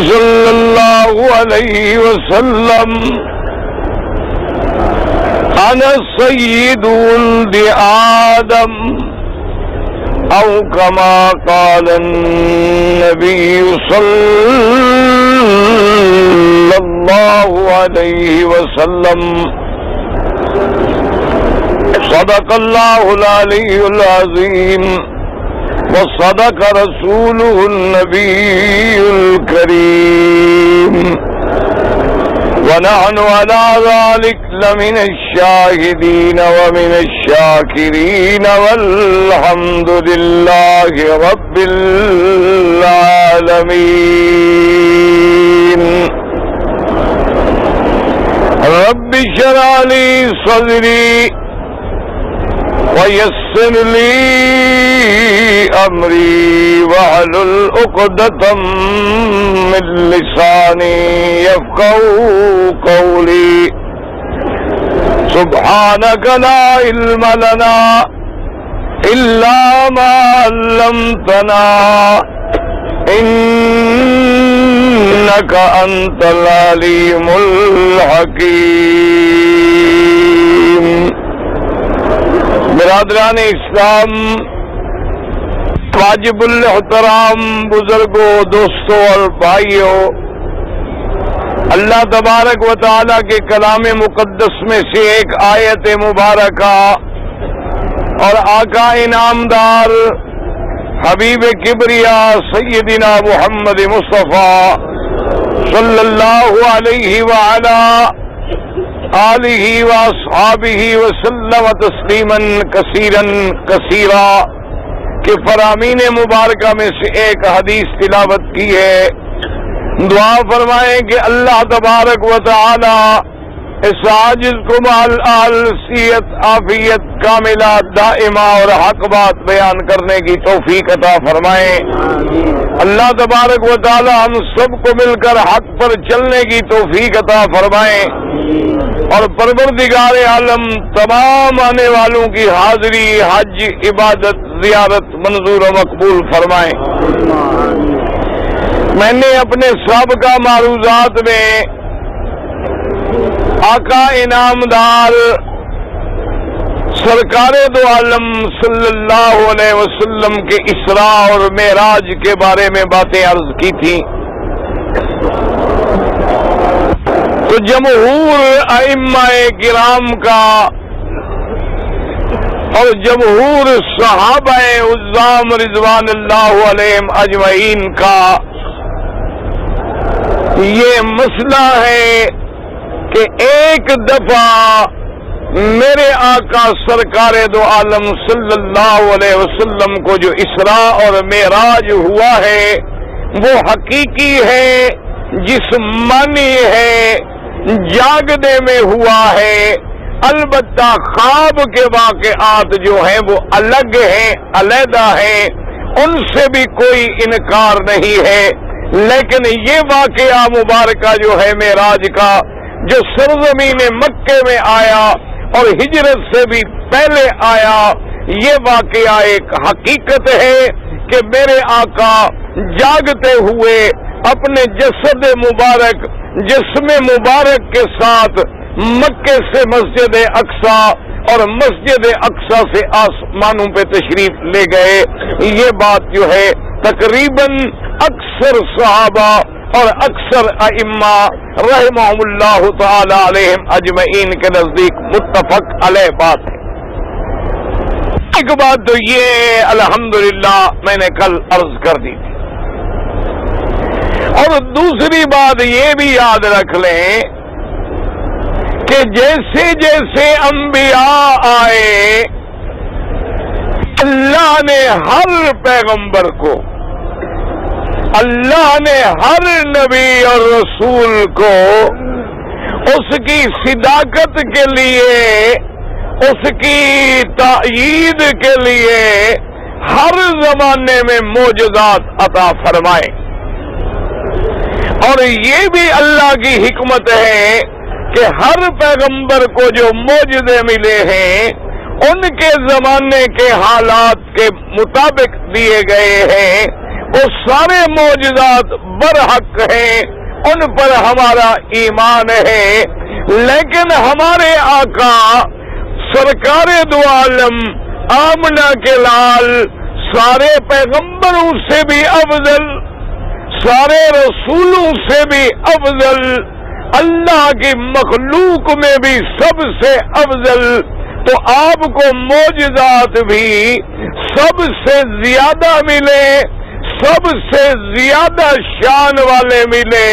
صلی اللہ علیہ وسلم انا سید ولد آدم او کما قال النبی صلی اللہ علیہ وسلم صدق اللہ العلی العظیم وصدق رسوله النبي الكريم ونحن على ذلك لمن الشاهدين ومن الشاكرين والحمد لله رب العالمين. رب اشرح لي صدري ويسر لي أمري واحلل عقدة من لساني يفقهوا قولي. سبحانك لا علم لنا إلا ما علمتنا إنك أنت العليم الحكيم. برادران اسلام، واجب الاحترام بزرگوں، دوستوں اور بھائیوں، اللہ تبارک و تعالی کے کلام مقدس میں سے ایک آیت مبارکہ اور آقا انعامدار حبیب کبریا سیدنا محمد مصطفیٰ صلی اللہ علیہ وعلا آلہ واصحابہ وسلم تسلیما کثیرا کثیرا کہ فرامین مبارکہ میں سے ایک حدیث تلاوت کی ہے. دعا فرمائیں کہ اللہ تبارک و تعالی اس عاجز کو مال آلسیت عافیت کاملہ دائمہ اور حق بات بیان کرنے کی توفیق عطا فرمائیں. اللہ تبارک و تعالی ہم سب کو مل کر حق پر چلنے کی توفیق عطا فرمائیں اور پروردگار عالم تمام آنے والوں کی حاضری، حج، عبادت، زیارت منظور و مقبول فرمائیں. میں نے اپنے سابقہ معروضات میں آقا انعامدار سرکار دو عالم صلی اللہ علیہ وسلم کے اسراء اور معراج کے بارے میں باتیں عرض کی تھیں. تو جمہور ائمہ کرام کا اور جمہور صحابہ عظام رضوان اللہ علیہم اجمعین کا یہ مسئلہ ہے کہ ایک دفعہ میرے آقا سرکار دو عالم صلی اللہ علیہ وسلم کو جو اسراء اور معراج ہوا ہے وہ حقیقی ہے، جسمانی ہے، جاگنے میں ہوا ہے. البتہ خواب کے واقعات جو ہیں وہ الگ ہیں، علیحدہ ہیں، ان سے بھی کوئی انکار نہیں ہے. لیکن یہ واقعہ مبارکہ جو ہے معراج کا، جو سرزمین مکے میں آیا اور ہجرت سے بھی پہلے آیا، یہ واقعہ ایک حقیقت ہے کہ میرے آقا جاگتے ہوئے اپنے جسد مبارک، جسم مبارک کے ساتھ مکے سے مسجد اقصی اور مسجد اقصی سے آسمانوں پہ تشریف لے گئے. یہ بات جو ہے تقریباً اکثر صحابہ اور اکثر ائمہ رحمہم اللہ تعالی علیہم اجمعین کے نزدیک متفق علیہ بات ہے. ایک بات تو یہ الحمدللہ میں نے کل عرض کر دی تھی، اور دوسری بات یہ بھی یاد رکھ لیں کہ جیسے جیسے انبیاء آئے اللہ نے ہر پیغمبر کو، اللہ نے ہر نبی اور رسول کو اس کی صداقت کے لیے، اس کی تائید کے لیے ہر زمانے میں معجزات عطا فرمائے. اور یہ بھی اللہ کی حکمت ہے کہ ہر پیغمبر کو جو معجزے ملے ہیں ان کے زمانے کے حالات کے مطابق دیے گئے ہیں. وہ سارے معجزات برحق ہیں، ان پر ہمارا ایمان ہے، لیکن ہمارے آقا سرکار دو عالم آمنہ کے لال سارے پیغمبروں سے بھی افضل، سارے رسولوں سے بھی افضل، اللہ کی مخلوق میں بھی سب سے افضل، تو آپ کو معجزات بھی سب سے زیادہ ملے، سب سے زیادہ شان والے ملے،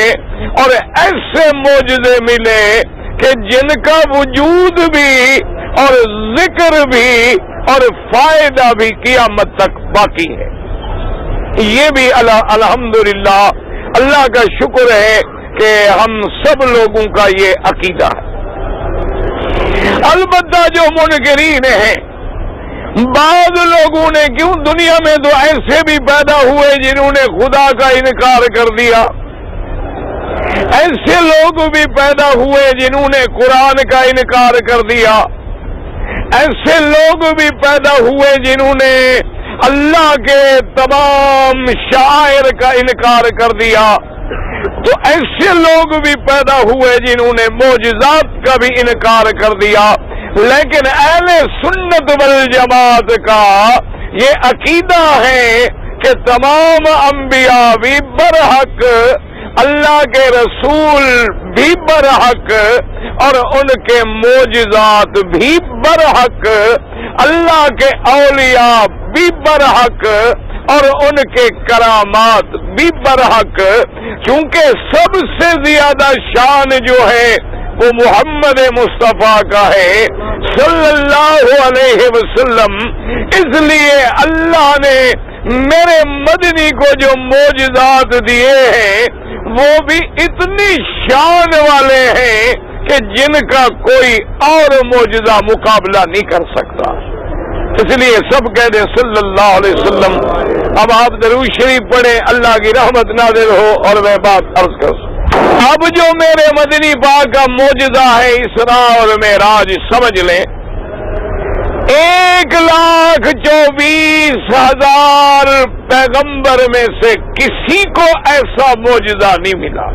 اور ایسے معجزے ملے کہ جن کا وجود بھی اور ذکر بھی اور فائدہ بھی قیامت تک باقی ہے۔ یہ بھی الحمدللہ اللہ کا شکر ہے کہ ہم سب لوگوں کا یہ عقیدہ ہے۔ البتہ جو منکرین ہیں، بعض لوگوں نے، کیوں دنیا میں تو ایسے بھی پیدا ہوئے جنہوں نے خدا کا انکار کر دیا، ایسے لوگ بھی پیدا ہوئے جنہوں نے قرآن کا انکار کر دیا، ایسے لوگ بھی پیدا ہوئے جنہوں نے اللہ کے تمام شعائر کا انکار کر دیا، تو ایسے لوگ بھی پیدا ہوئے جنہوں نے معجزات کا بھی انکار کر دیا، لیکن اہل سنت والجماعت کا یہ عقیدہ ہے کہ تمام انبیاء بھی برحق، اللہ کے رسول بھی برحق، اور ان کے معجزات بھی برحق، اللہ کے اولیاء بھی برحق، اور ان کے کرامات بھی برحق، کیونکہ سب سے زیادہ شان جو ہے وہ محمد مصطفیٰ کا ہے صلی اللہ علیہ وسلم۔ اس لیے اللہ نے میرے مدنی کو جو معجزات دیے ہیں وہ بھی اتنی شان والے ہیں کہ جن کا کوئی اور معجزہ مقابلہ نہیں کر سکتا۔ اس لیے سب کہہ دیں صلی اللہ علیہ وسلم۔ اب آپ درود شریف پڑھیں، اللہ کی رحمت نازل ہو، اور میں بات عرض کروں۔ اب جو میرے مدنی پاک کا معجزہ ہے اسراء اور معراج، سمجھ لیں 1,24,000 پیغمبر میں سے کسی کو ایسا معجزہ نہیں ملا۔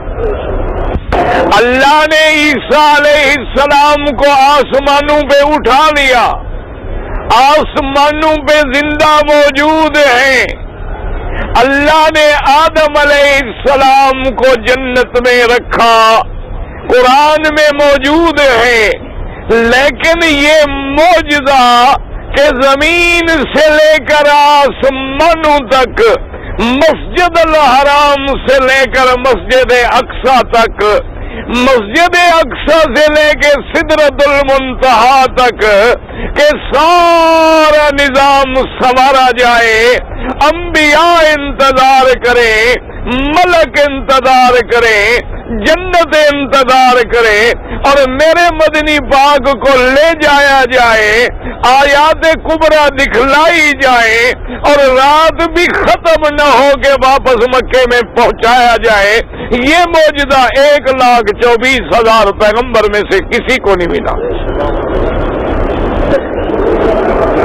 اللہ نے عیسیٰ علیہ السلام کو آسمانوں پہ اٹھا لیا، آسمانوں پہ زندہ موجود ہیں۔ اللہ نے آدم علیہ السلام کو جنت میں رکھا، قرآن میں موجود ہے، لیکن یہ معجزہ کہ زمین سے لے کر آسمانوں تک، مسجد الحرام سے لے کر مسجد اقصی تک، مسجد اقصی سے لے کے سدرۃ المنتہا تک کہ سارا نظام سنوارا جائے، انبیاء انتظار کریں، ملک انتظار کریں، جنت انتظار کرے، اور میرے مدنی پاک کو لے جایا جائے، آیات کبریٰ دکھلائی جائے، اور رات بھی ختم نہ ہو کے واپس مکے میں پہنچایا جائے، یہ معجزہ 1,24,000 پیغمبر میں سے کسی کو نہیں ملا۔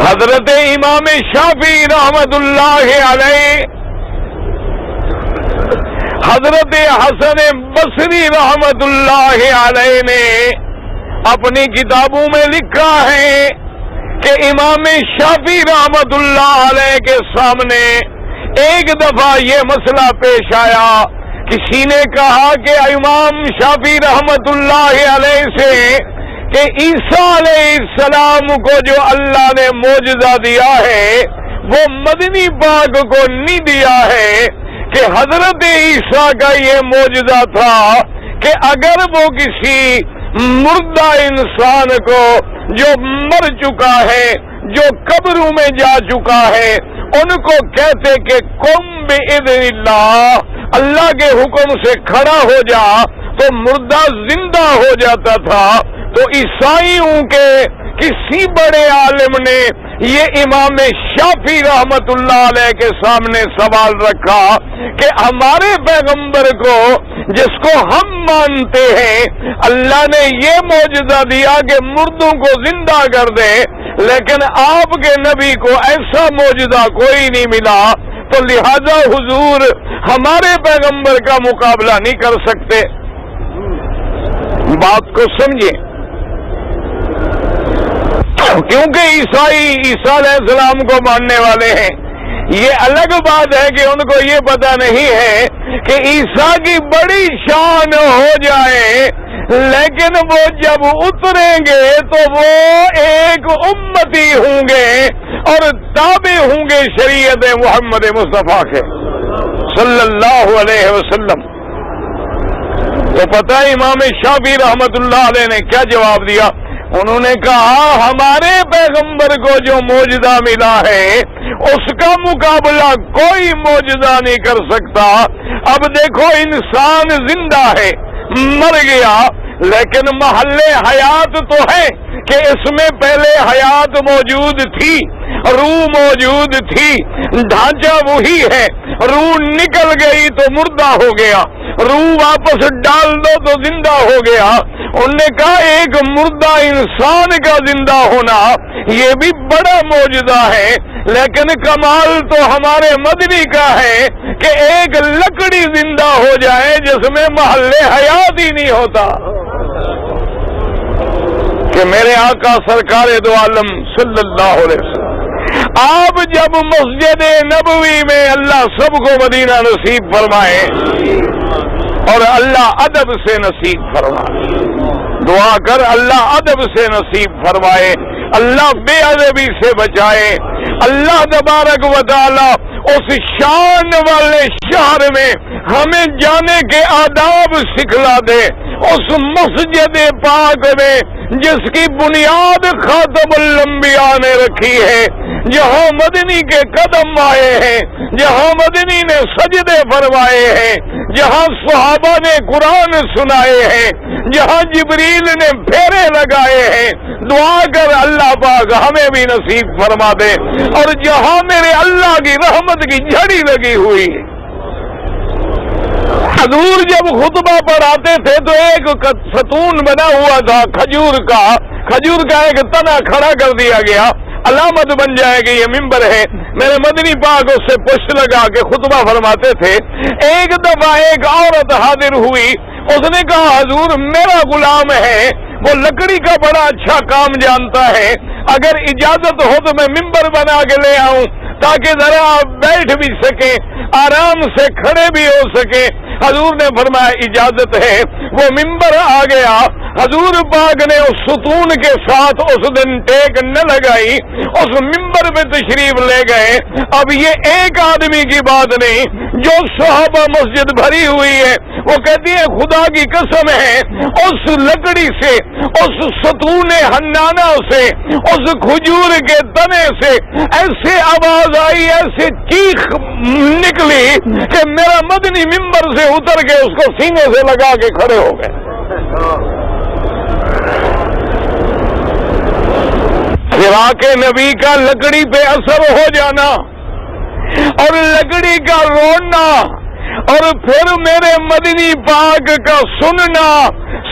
حضرت امام شافعی رحمت اللہ علیہ، حضرت حسن بصری رحمت اللہ علیہ نے اپنی کتابوں میں لکھا ہے کہ امام شافعی رحمت اللہ علیہ کے سامنے ایک دفعہ یہ مسئلہ پیش آیا، کسی نے کہا کہ امام شافعی رحمت اللہ علیہ سے کہ عیسیٰ علیہ السلام کو جو اللہ نے معجزہ دیا ہے وہ مدنی پاک کو نہیں دیا ہے، کہ حضرت عیسیٰ کا یہ معجزہ تھا کہ اگر وہ کسی مردہ انسان کو جو مر چکا ہے، جو قبروں میں جا چکا ہے، ان کو کہتے کہ قم بإذن اللہ، اللہ کے حکم سے کھڑا ہو جا، تو مردہ زندہ ہو جاتا تھا۔ تو عیسائیوں کے کسی بڑے عالم نے یہ امام شافعی رحمت اللہ علیہ کے سامنے سوال رکھا کہ ہمارے پیغمبر کو جس کو ہم مانتے ہیں اللہ نے یہ معجزہ دیا کہ مردوں کو زندہ کر دے، لیکن آپ کے نبی کو ایسا معجزہ کوئی نہیں ملا، تو لہذا حضور ہمارے پیغمبر کا مقابلہ نہیں کر سکتے. بات کو سمجھیں، کیونکہ عیسیٰ علیہ السلام کو ماننے والے ہیں. یہ الگ بات ہے کہ ان کو یہ پتہ نہیں ہے کہ عیسیٰ کی بڑی شان ہو جائے، لیکن وہ جب اتریں گے تو وہ ایک امتی ہوں گے اور تابع ہوں گے شریعت محمد مصطفیٰ کے صلی اللہ علیہ وسلم. تو پتہ امام شافعی رحمت اللہ علیہ نے کیا جواب دیا؟ انہوں نے کہا ہمارے پیغمبر کو جو معجزہ ملا ہے اس کا مقابلہ کوئی معجزہ نہیں کر سکتا. اب دیکھو انسان زندہ ہے، مر گیا، لیکن محل حیات تو ہے کہ اس میں پہلے حیات موجود تھی، روح موجود تھی، ڈھانچہ وہی ہے. روح نکل گئی تو مردہ ہو گیا، روح واپس ڈال دو تو زندہ ہو گیا. انہوں نے کہا ایک مردہ انسان کا زندہ ہونا یہ بھی بڑا معجزہ ہے، لیکن کمال تو ہمارے مدنی کا ہے کہ ایک لکڑی زندہ ہو جائے جس میں محل حیات ہی نہیں ہوتا. کہ میرے آقا سرکار دو عالم صلی اللہ علیہ وسلم آپ جب مسجد نبوی میں، اللہ سب کو مدینہ نصیب فرمائے اور اللہ ادب سے نصیب فرمائے. دعا کر اللہ ادب سے نصیب فرمائے، اللہ بے ادبی سے بچائے. اللہ تبارک و تعالی اس شان والے شہر میں ہمیں جانے کے آداب سکھلا دے، اس مسجد پاک میں جس کی بنیاد خاتم الانبیاء نے رکھی ہے، جہاں مدنی کے قدم آئے ہیں، جہاں مدنی نے سجدے فرمائے ہیں، جہاں صحابہ نے قرآن سنائے ہیں، جہاں جبریل نے پھیرے لگائے ہیں. دعا کر اللہ پاک ہمیں بھی نصیب فرما دے. اور جہاں میرے اللہ کی رحمت کی جھڑی لگی ہوئی ہے، حضور جب خطبہ پڑھاتے تھے تو ایک ستون بنا ہوا تھا کھجور کا ایک تنا کھڑا کر دیا گیا، علامت بن جائے گی یہ ممبر ہے. میرے مدنی پاک اس سے پشت لگا کے خطبہ فرماتے تھے. ایک دفعہ ایک عورت حاضر ہوئی، اس نے کہا حضور میرا غلام ہے، وہ لکڑی کا بڑا اچھا کام جانتا ہے، اگر اجازت ہو تو میں ممبر بنا کے لے آؤں تاکہ ذرا آپ بیٹھ بھی سکیں، آرام سے کھڑے بھی ہو سکیں. حضور نے فرمایا اجازت ہے. وہ ممبر آ گیا. حضور پاک نے اس ستون کے ساتھ اس دن ٹیک نہ لگائی، اس ممبر پہ تشریف لے گئے. اب یہ ایک آدمی کی بات نہیں، جو صحابہ مسجد بھری ہوئی ہے وہ کہتی ہے خدا کی قسم ہے اس لکڑی سے، اس ستون حنانہ سے، اس کھجور کے تنے سے ایسے آواز آئی، ایسے چیخ نکلی کہ میرا مدنی ممبر سے اتر کے اس کو سینے سے لگا کے کھڑے ہو گئے. فراق نبی کا لکڑی پہ اثر ہو جانا اور لکڑی کا رونا اور پھر میرے مدنی پاک کا سننا،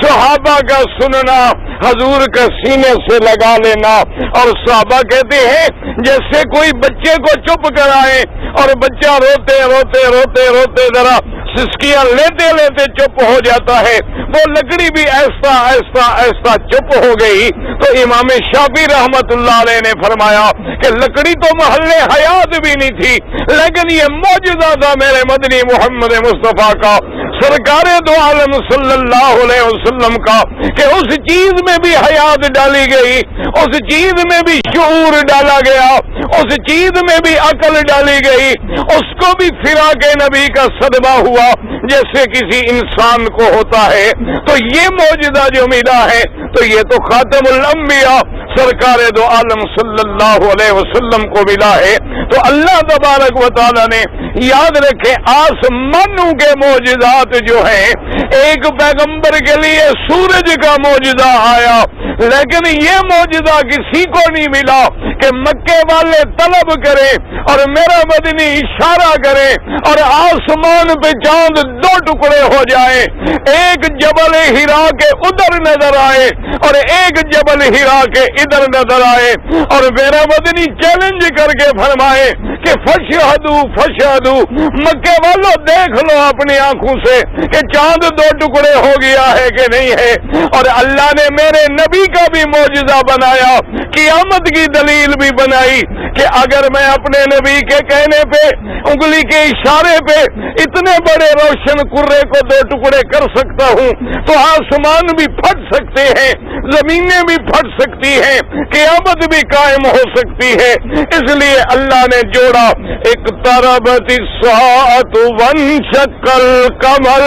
صحابہ کا سننا، حضور کا سینے سے لگا لینا. اور صحابہ کہتے ہیں جیسے کوئی بچے کو چپ کرائے اور بچہ روتے روتے روتے روتے ذرا سسکیاں لیتے لیتے چپ ہو جاتا ہے، وہ لکڑی بھی ایسا ایسا ایسا چپ ہو گئی. تو امام شافعی رحمت اللہ علیہ نے فرمایا کہ لکڑی تو محل حیات بھی نہیں تھی، لیکن یہ معجزہ تھا میرے مدنی محمد مصطفیٰ کا، سرکار دو عالم صلی اللہ علیہ وسلم کا، کہ اس چیز میں بھی حیات ڈالی گئی، اس چیز میں بھی شعور ڈالا گیا، اس چیز میں بھی عقل ڈالی گئی، اس کو بھی فراق نبی کا صدمہ ہوا جیسے کسی انسان کو ہوتا ہے. تو یہ معجزہ جو ملا ہے تو یہ تو خاتم الانبیاء سرکار دو عالم صلی اللہ علیہ وسلم کو ملا ہے. تو اللہ تبارک و تعالی نے یاد رکھے آسمانوں کے معجزات جو ہیں، ایک پیغمبر کے لیے سورج کا معجزہ آیا، لیکن یہ معجزہ کسی کو نہیں ملا کہ مکے والے طلب کریں اور میرا مدنی اشارہ کرے اور آسمان پہ چاند دو ٹکڑے ہو جائے، ایک جبل ہرا کے ادھر نظر آئے اور ایک جبل ہرا کے ادھر نظر آئے، اور میرا مدنی چیلنج کر کے فرمائے کہ فشہدو فشہدو، مکے والوں دیکھ لو اپنی آنکھوں سے کہ چاند 2 ٹکڑے ہو گیا ہے کہ نہیں ہے۔ اور اللہ نے میرے نبی کا بھی معجزہ بنایا، قیامت کی دلیل بھی بنائی کہ اگر میں اپنے نبی کے کہنے پہ، انگلی کے اشارے پہ اتنے بڑے روشن کرے کو 2 ٹکڑے کر سکتا ہوں تو آسمان بھی پھٹ سکتے ہیں، زمینیں بھی پھٹ سکتی ہیں، قیامت بھی قائم ہو سکتی ہے۔ اس لیے اللہ نے جوڑا، اقتربت الساعۃ وانشق القمر۔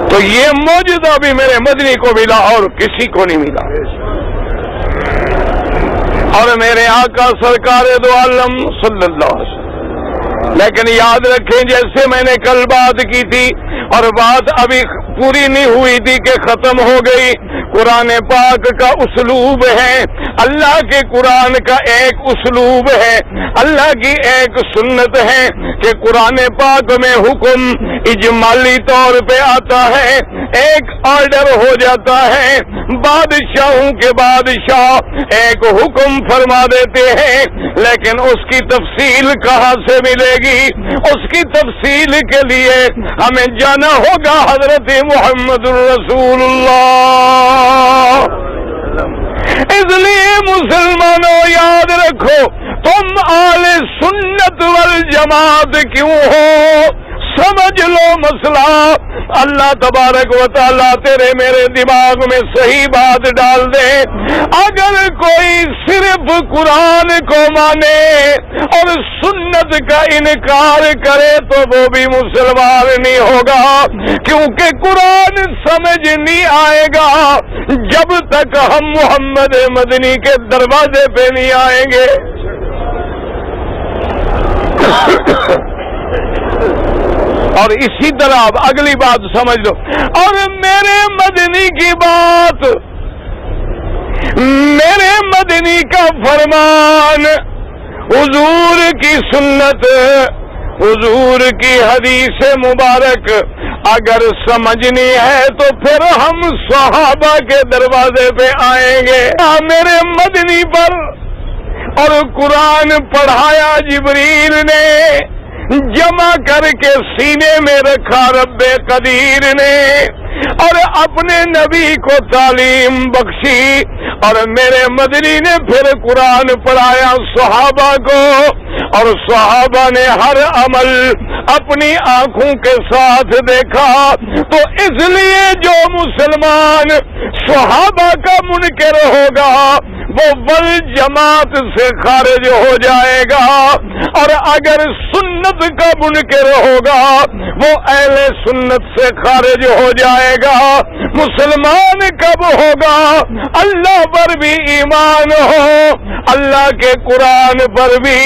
تو یہ معجزہ بھی میرے مدنی کو ملا اور کسی کو نہیں ملا۔ اور میرے آقا سرکار دو عالم صلی اللہ علیہ وسلم، لیکن یاد رکھیں جیسے میں نے کل بات کی تھی اور بات ابھی پوری نہیں ہوئی تھی کہ ختم ہو گئی، قرآن پاک کا اسلوب ہے، اللہ کے قرآن کا ایک اسلوب ہے، اللہ کی ایک سنت ہے کہ قرآن پاک میں حکم اجمالی طور پہ آتا ہے، ایک آرڈر ہو جاتا ہے، بادشاہوں کے بادشاہ ایک حکم فرما دیتے ہیں، لیکن اس کی تفصیل کہاں سے ملے گی؟ اس کی تفصیل کے لیے ہمیں جانا ہوگا حضرت محمد رسول اللہ۔ اس لیے مسلمانوں یاد رکھو، تم اہل سنت والجماعت کیوں ہو؟ سمجھ لو مسئلہ۔ اللہ تبارک و تعالیٰ تیرے میرے دماغ میں صحیح بات ڈال دے۔ اگر کوئی صرف قرآن کو مانے اور سنت کا انکار کرے تو وہ بھی مسلمان نہیں ہوگا، کیونکہ قرآن سمجھ نہیں آئے گا جب تک ہم محمد مدنی کے دروازے پہ نہیں آئیں گے۔ اور اسی طرح اب اگلی بات سمجھ لو، اور میرے مدنی کی بات، میرے مدنی کا فرمان، حضور کی سنت، حضور کی حدیث مبارک اگر سمجھنی ہے تو پھر ہم صحابہ کے دروازے پہ آئیں گے۔ میرے مدنی پر اور قرآن پڑھایا جبریل نے، جمع کر کے سینے میں رکھا رب قدیر نے، اور اپنے نبی کو تعلیم بخشی، اور میرے مدنی نے پھر قرآن پڑھایا صحابہ کو، اور صحابہ نے ہر عمل اپنی آنکھوں کے ساتھ دیکھا۔ تو اس لیے جو مسلمان صحابہ کا منکر ہوگا وہ والجماعت سے خارج ہو جائے گا، اور اگر سنت کا منکر ہوگا وہ اہل سنت سے خارج ہو جائے گا۔ مسلمان کب ہوگا؟ اللہ پر بھی ایمان ہو، اللہ کے قرآن پر بھی،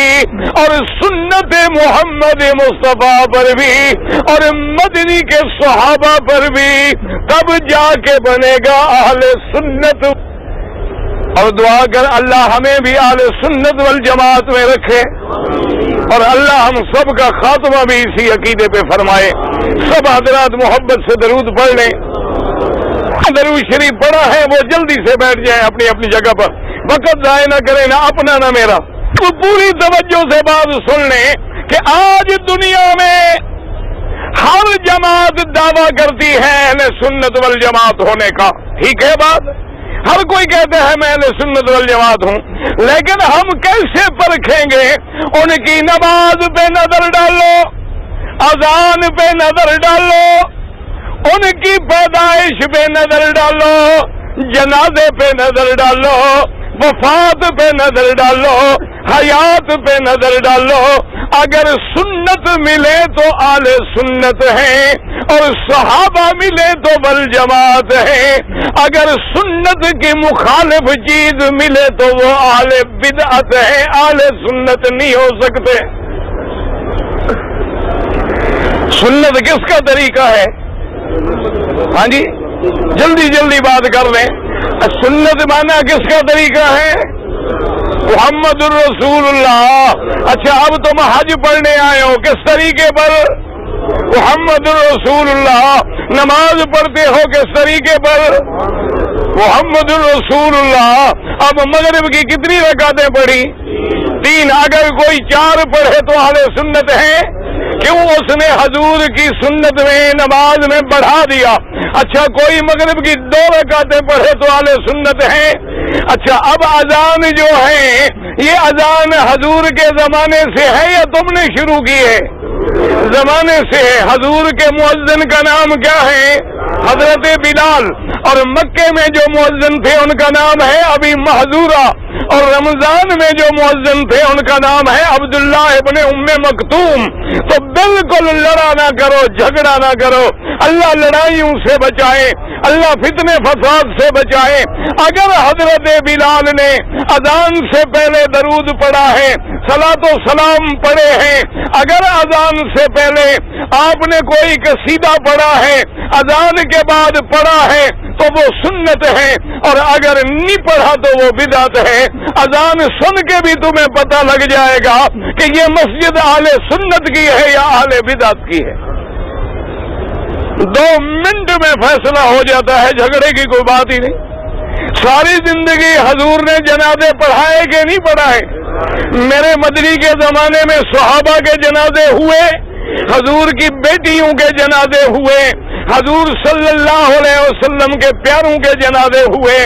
اور سنت محمد مصطفیٰ پر بھی، اور مدنی کے صحابہ پر بھی، تب جا کے بنے گا اہل سنت۔ اور دعا کر اللہ ہمیں بھی اہل سنت والجماعت میں رکھے، اور اللہ ہم سب کا خاتمہ بھی اسی عقیدے پہ فرمائے۔ سب حضرات محبت سے درود پڑھ لیں۔ درود شریف پڑھا ہے وہ جلدی سے بیٹھ جائیں اپنی اپنی جگہ پر، وقت ضائع نہ کریں، نہ اپنا نہ میرا۔ تو پوری توجہ سے بات سن لیں کہ آج دنیا میں ہر جماعت دعویٰ کرتی ہے اہل سنت والجماعت ہونے کا، ٹھیک ہے بات؟ ہر کوئی کہتا ہے میں اہل سنت والجماعت ہوں، لیکن ہم کیسے پرکھیں گے؟ ان کی نماز پہ نظر ڈالو، اذان پہ نظر ڈالو، ان کی پیدائش پہ نظر ڈالو، جنازے پہ نظر ڈالو، وفات پہ نظر ڈالو، حیات پہ نظر ڈالو۔ اگر سنت ملے تو اہل سنت ہیں، اور صحابہ ملے تو والجماعت ہیں۔ اگر سنت کی مخالف چیز ملے تو وہ اہل بدعت ہیں، اہل سنت نہیں ہو سکتے۔ سنت کس کا طریقہ ہے؟ ہاں جی جلدی جلدی بات کر لیں۔ سنت مانا کس کا طریقہ ہے؟ محمد الرسول اللہ۔ اچھا اب تم حج پڑھنے آئے ہو، کس طریقے پر؟ محمد الرسول اللہ۔ نماز پڑھتے ہو کس طریقے پر؟ محمد الرسول اللہ۔ اب مغرب کی کتنی رکعتیں پڑھی؟ دین اگر کوئی 4 پڑھے تو اہل سنت ہے؟ کیوں اس نے حضور کی سنت میں نماز میں بڑھا دیا؟ اچھا کوئی مغرب کی 2 رکعتیں پڑھے تو اہل سنت ہے؟ اچھا اب اذان جو ہے یہ اذان حضور کے زمانے سے ہے یا تم نے شروع کی ہے؟ زمانے سے ہے۔ حضور کے مؤذن کا نام کیا ہے؟ حضرت بلال، اور مکے میں جو مؤذن تھے ان کا نام ہے ابی محذورہ، اور رمضان میں جو مؤذن تھے ان کا نام ہے عبداللہ ابن ام مکتوم۔ تو بالکل لڑا نہ کرو، جھگڑا نہ کرو، اللہ لڑائیوں سے بچائے، اللہ فتنے فساد سے بچائے۔ اگر حضرت بلال نے اذان سے پہلے درود پڑھا ہے، صلاۃ و سلام پڑھے ہیں، اگر اذان سے پہلے آپ نے کوئی قصیدہ پڑھا ہے، اذان کے بعد پڑھا ہے تو وہ سنت ہے، اور اگر نہیں پڑھا تو وہ بدعت ہے۔ اذان سن کے بھی تمہیں پتہ لگ جائے گا کہ یہ مسجد اہل سنت کی ہے یا اہل بدعت کی ہے۔ 2 منٹ میں فیصلہ ہو جاتا ہے، جھگڑے کی کوئی بات ہی نہیں۔ ساری زندگی حضور نے جنازے پڑھائے کہ نہیں پڑھائے؟ میرے مدنی کے زمانے میں صحابہ کے جنازے ہوئے، حضور کی بیٹیوں کے جنازے ہوئے، حضور صلی اللہ علیہ وسلم کے پیاروں کے جنازے ہوئے،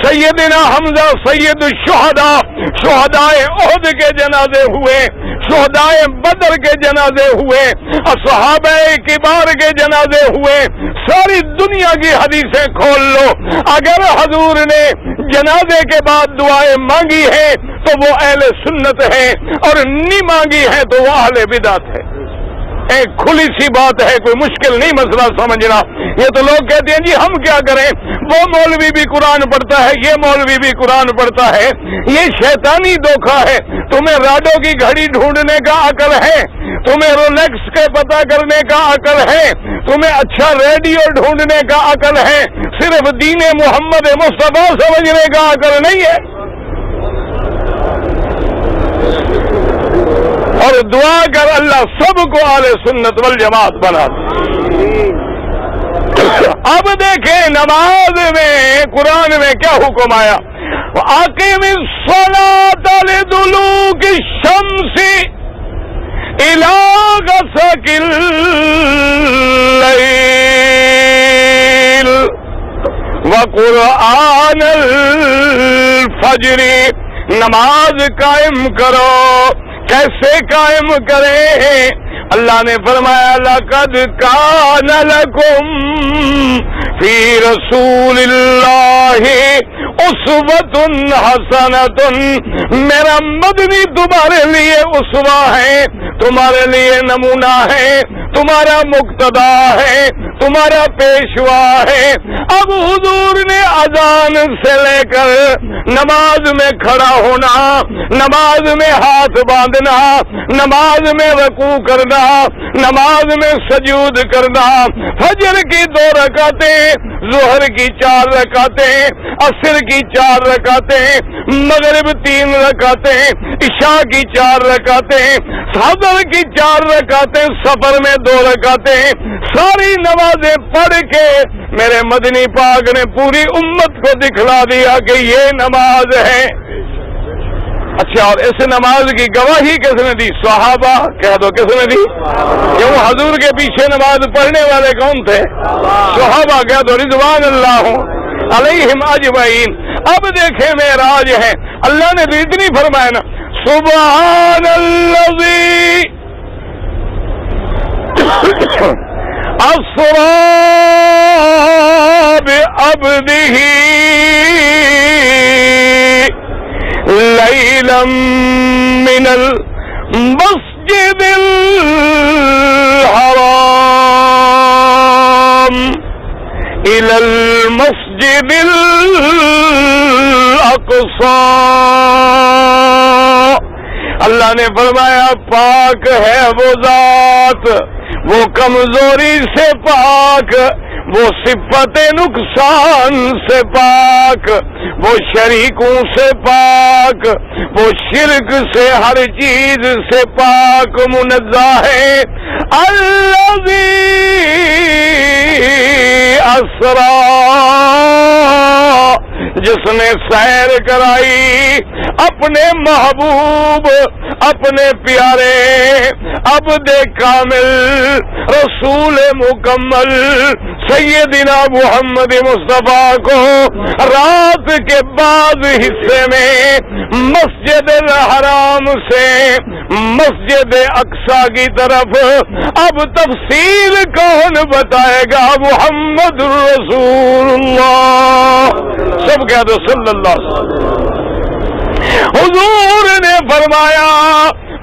سیدنا حمزہ سید الشہداء شہدائے احد کے جنازے ہوئے، شہدائے بدر کے جنازے ہوئے، صحابہ کبار کے جنازے ہوئے۔ ساری دنیا کی حدیثیں کھول لو، اگر حضور نے جنازے کے بعد دعائیں مانگی ہیں تو وہ اہل سنت ہے، اور نہیں مانگی ہے تو وہ اہل بدعت ہے۔ ایک کھلی سی بات ہے، کوئی مشکل نہیں مسئلہ سمجھنا۔ یہ تو لوگ کہتے ہیں جی ہم کیا کریں، وہ مولوی بھی قرآن پڑھتا ہے، یہ مولوی بھی قرآن پڑھتا ہے۔ یہ شیطانی دھوکہ ہے۔ تمہیں راڈو کی گھڑی ڈھونڈنے کا عقل ہے، تمہیں رولیکس کے پتہ کرنے کا عقل ہے، تمہیں اچھا ریڈیو ڈھونڈنے کا عقل ہے، صرف دین محمد مصطفیٰ سمجھنے کا عقل نہیں ہے۔ اور دعا کر اللہ سب کو اہل سنت والجماعت بنا دے۔ اب دیکھیں نماز میں قرآن میں کیا حکم آیا؟ اقیم الصلاۃ لدلوک الشمس الی غسق اللیل وقرآن الفجر۔ نماز قائم کرو۔ کیسے قائم کریں؟ اللہ نے فرمایا لقد کان لکم فی رسول اللہ اسوۃ حسنۃ۔ میرا مدنی تمہارے لیے اسوہ ہے، تمہارے لیے نمونہ ہے، تمہارا مقتدا ہے، تمہارا پیشوا ہے۔ اب حضور نے اذان سے لے کر نماز میں کھڑا ہونا، نماز میں ہاتھ باندھنا، نماز میں رکوع کرنا، نماز میں سجود کرنا، فجر کی 2 رکعتیں، ظہر کی 4 رکعتیں، عصر کی 4 رکعتیں، مغرب 3 رکعتیں، عشاء کی 4 رکعتیں، فجر کی 4 رکعتیں، سفر میں 2 رکعتیں، ساری نمازیں پڑھ کے میرے مدنی پاک نے پوری امت کو دکھلا دیا کہ یہ نماز ہے۔ اچھا، اور اس نماز کی گواہی کس نے دی؟ صحابہ۔ کہہ دو کس نے دی؟ کیوں حضور کے پیچھے نماز پڑھنے والے کون تھے؟ صحابہ۔ کہہ دو رضوان اللہ علیہم اجمعین۔ اب دیکھیں معراج ہے، اللہ نے بھی اتنی فرمایا نا، سبحان الذی اسری بعبدہ لیلا من المسجد الحرام الى المسجد الاقصى۔ اللہ نے فرمایا پاک ہے وہ ذات، وہ کمزوری سے پاک، وہ صفت نقصان سے پاک، وہ شریکوں سے پاک، وہ شرک سے ہر چیز سے پاک منزہ ہے۔ الذی اسری، جس نے سیر کرائی، اپنے محبوب اپنے پیارے عبد کامل رسول مکمل سیدنا محمد مصطفیٰ کو رات کے بعض حصے میں مسجد الحرام سے مسجد اقصی کی طرف اب تفصیل کون بتائے گا؟ محمد رسول اللہ، سب کہہ دو صلی اللہ علیہ وسلم۔ حضور نے فرمایا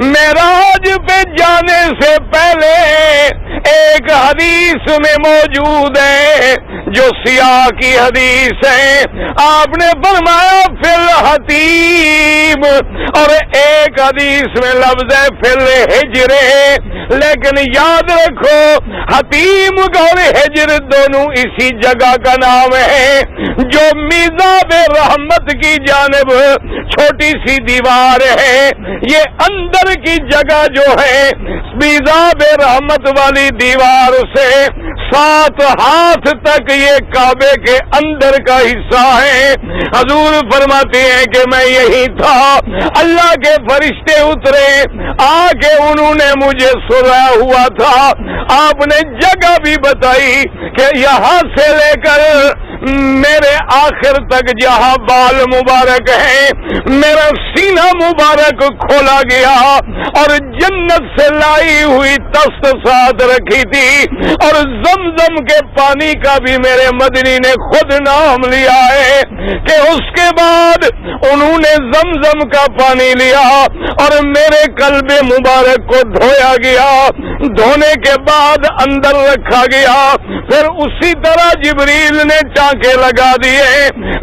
معراج پہ جانے سے پہلے ایک حدیث میں موجود ہے جو سیاہ کی حدیث ہے، آپ نے فرمایا فی الحتیم، اور ایک حدیث میں لفظ ہے فی الحجر، لیکن یاد رکھو حتیم اور حجر دونوں اسی جگہ کا نام ہے جو میزاب رحمت کی جانب چھوٹی سی دیوار ہے، یہ اندر کی جگہ جو ہے میزاب رحمت والی دیوار سے 7 ہاتھ تک یہ کعبے کے اندر کا حصہ ہے۔ حضور فرماتے ہیں کہ میں یہی تھا، اللہ کے فرشتے اترے آ کے انہوں نے مجھے سلایا ہوا تھا، آپ نے جگہ بھی بتائی کہ یہاں سے لے کر میرے آخر تک جہاں بال مبارک ہیں میرا سینہ مبارک کھولا گیا اور جنت سے لائی ہوئی تست ساتھ رکھی تھی، اور زمزم کے پانی کا بھی میرے مدنی نے خود نام لیا ہے کہ اس کے بعد انہوں نے زمزم کا پانی لیا اور میرے قلب مبارک کو دھویا گیا، دھونے کے بعد اندر رکھا گیا، پھر اسی طرح جبریل نے ٹانکے لگا دیے،